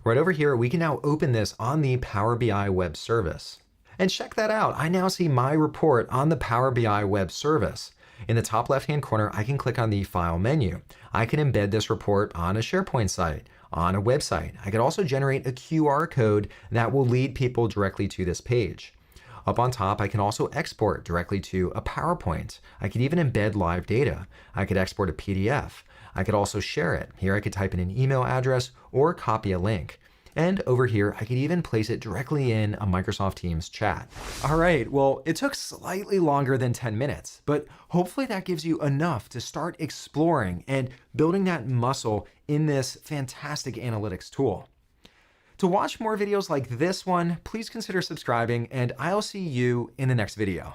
Right over here, we can now open this on the Power BI web service. And check that out. I now see my report on the Power BI web service. In the top left-hand corner, I can click on the File menu. I can embed this report on a SharePoint site, on a website. I could also generate a QR code that will lead people directly to this page. Up on top, I can also export directly to a PowerPoint. I could even embed live data. I could export a PDF. I could also share it. Here I could type in an email address or copy a link. And over here, I could even place it directly in a Microsoft Teams chat. All right, well, it took slightly longer than 10 minutes, but hopefully that gives you enough to start exploring and building that muscle in this fantastic analytics tool. To watch more videos like this one, please consider subscribing, and I'll see you in the next video.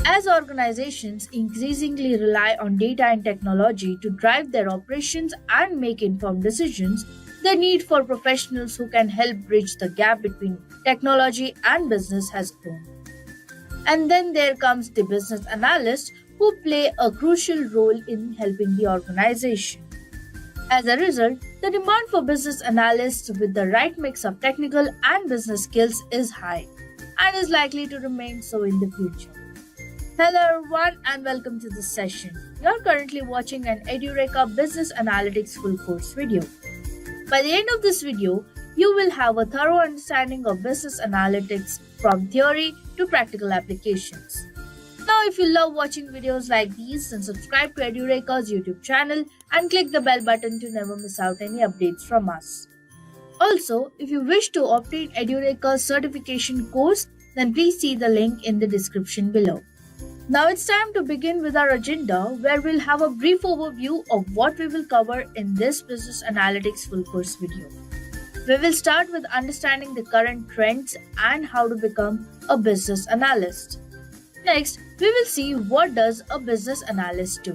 As organizations increasingly rely on data and technology to drive their operations and make informed decisions, the need for professionals who can help bridge the gap between technology and business has grown. And then there comes the business analyst, who play a crucial role in helping the organization. As a result, the demand for business analysts with the right mix of technical and business skills is high and is likely to remain so in the future. Hello everyone and welcome to this session. You are currently watching an Edureka Business Analytics full course video. By the end of this video, you will have a thorough understanding of business analytics from theory to practical applications. Now if you love watching videos like these, then subscribe to Edureka's YouTube channel and click the bell button to never miss out any updates from us. Also, if you wish to obtain Edureka's certification course, then please see the link in the description below. Now it's time to begin with our agenda, where we'll have a brief overview of what we will cover in this business analytics full course video. We will start with understanding the current trends and how to become a business analyst. Next, we will see what does a business analyst do.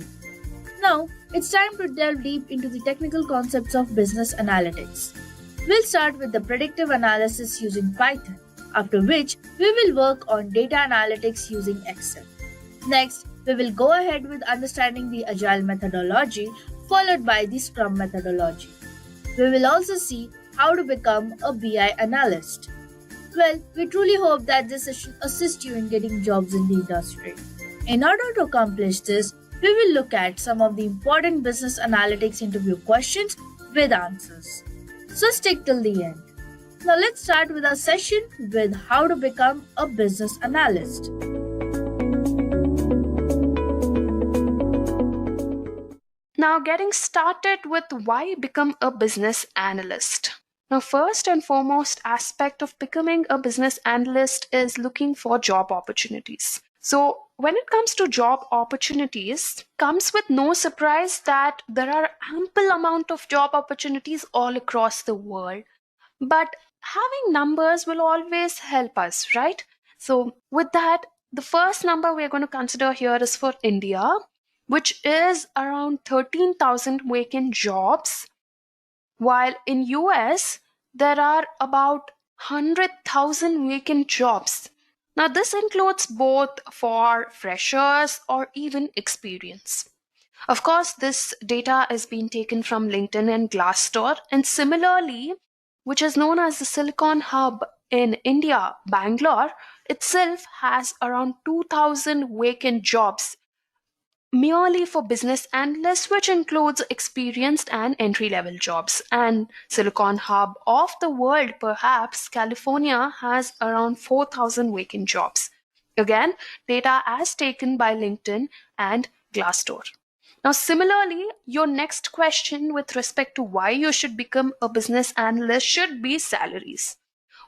Now, it's time to delve deep into the technical concepts of business analytics. We'll start with the predictive analysis using Python, after which we will work on data analytics using Excel. Next, we will go ahead with understanding the Agile methodology, followed by the Scrum methodology. We will also see how to become a BI analyst. Well, we truly hope that this session assists you in getting jobs in the industry. In order to accomplish this, we will look at some of the important business analytics interview questions with answers. So stick till the end. Now let's start with our session with how to become a business analyst. Now, getting started with why become a business analyst. Now, first and foremost aspect of becoming a business analyst is looking for job opportunities. So, when it comes to job opportunities, comes with no surprise that there are ample amount of job opportunities all across the world. But having numbers will always help us, right? So, with that, the first number we're going to consider here is for India, which is around 13,000 vacant jobs, while in US there are about 100,000 vacant jobs. Now this includes both for freshers or even experience. Of course, this data is being taken from LinkedIn and Glassdoor, and similarly, which is known as the Silicon Hub in India, Bangalore itself has around 2,000 vacant jobs merely for business analysts, which includes experienced and entry-level jobs. And Silicon Hub of the world, perhaps California, has around 4,000 vacant jobs. Again, data as taken by LinkedIn and Glassdoor. Now, similarly, your next question with respect to why you should become a business analyst should be salaries.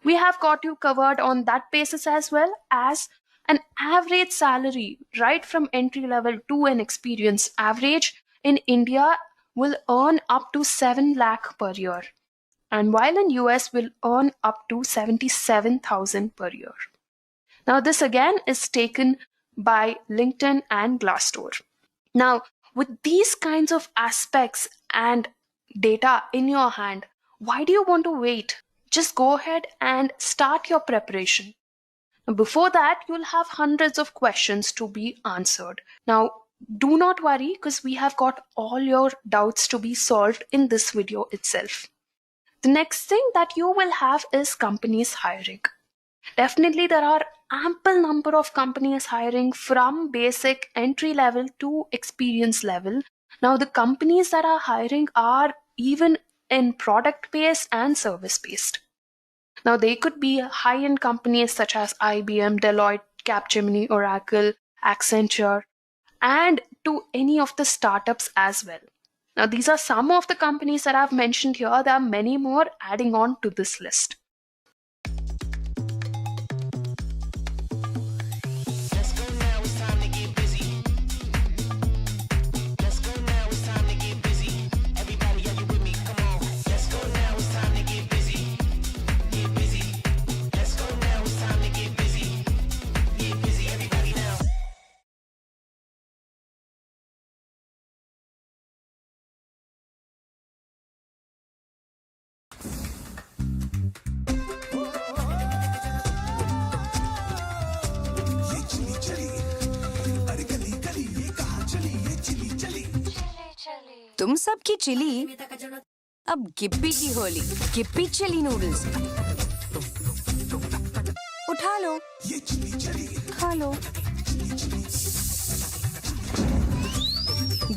We have got you covered on that basis, as well as an average salary right from entry level to an experienced average in India will earn up to 7 lakh per year. and while in US will earn up to 77,000 per year. Now this again is taken by LinkedIn and Glassdoor. Now with these kinds of aspects and data in your hand, why do you want to wait? Just go ahead and start your preparation. Before that, you'll have hundreds of questions to be answered. Now, do not worry because we have got all your doubts to be solved in this video itself. The next thing that you will have is companies hiring. Definitely, there are ample number of companies hiring from basic entry level to experience level. Now, the companies that are hiring are even in product based and service based. Now, they could be high-end companies such as IBM, Deloitte, Capgemini, Oracle, Accenture, and to any of the startups as well. Now, these are some of the companies that I've mentioned here. There are many more adding on to this list. तुम सबकी chilli अब गिप्पी की Holi. Gippi chilli noodles उठा लो, खा लो।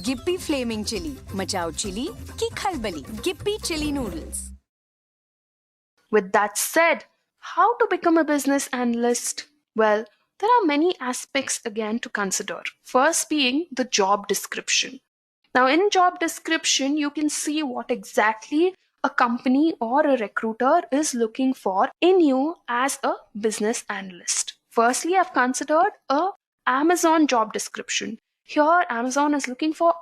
Gippi flaming chilli, मचाओ chilli की खलबली। Gippi chilli noodles. With that said, how to become a business analyst? Well, there are many aspects again to consider. First being the job description. Now, in job description, you can see what exactly a company or a recruiter is looking for in you as a business analyst. Firstly, I've considered a Amazon job description. Here, Amazon is looking for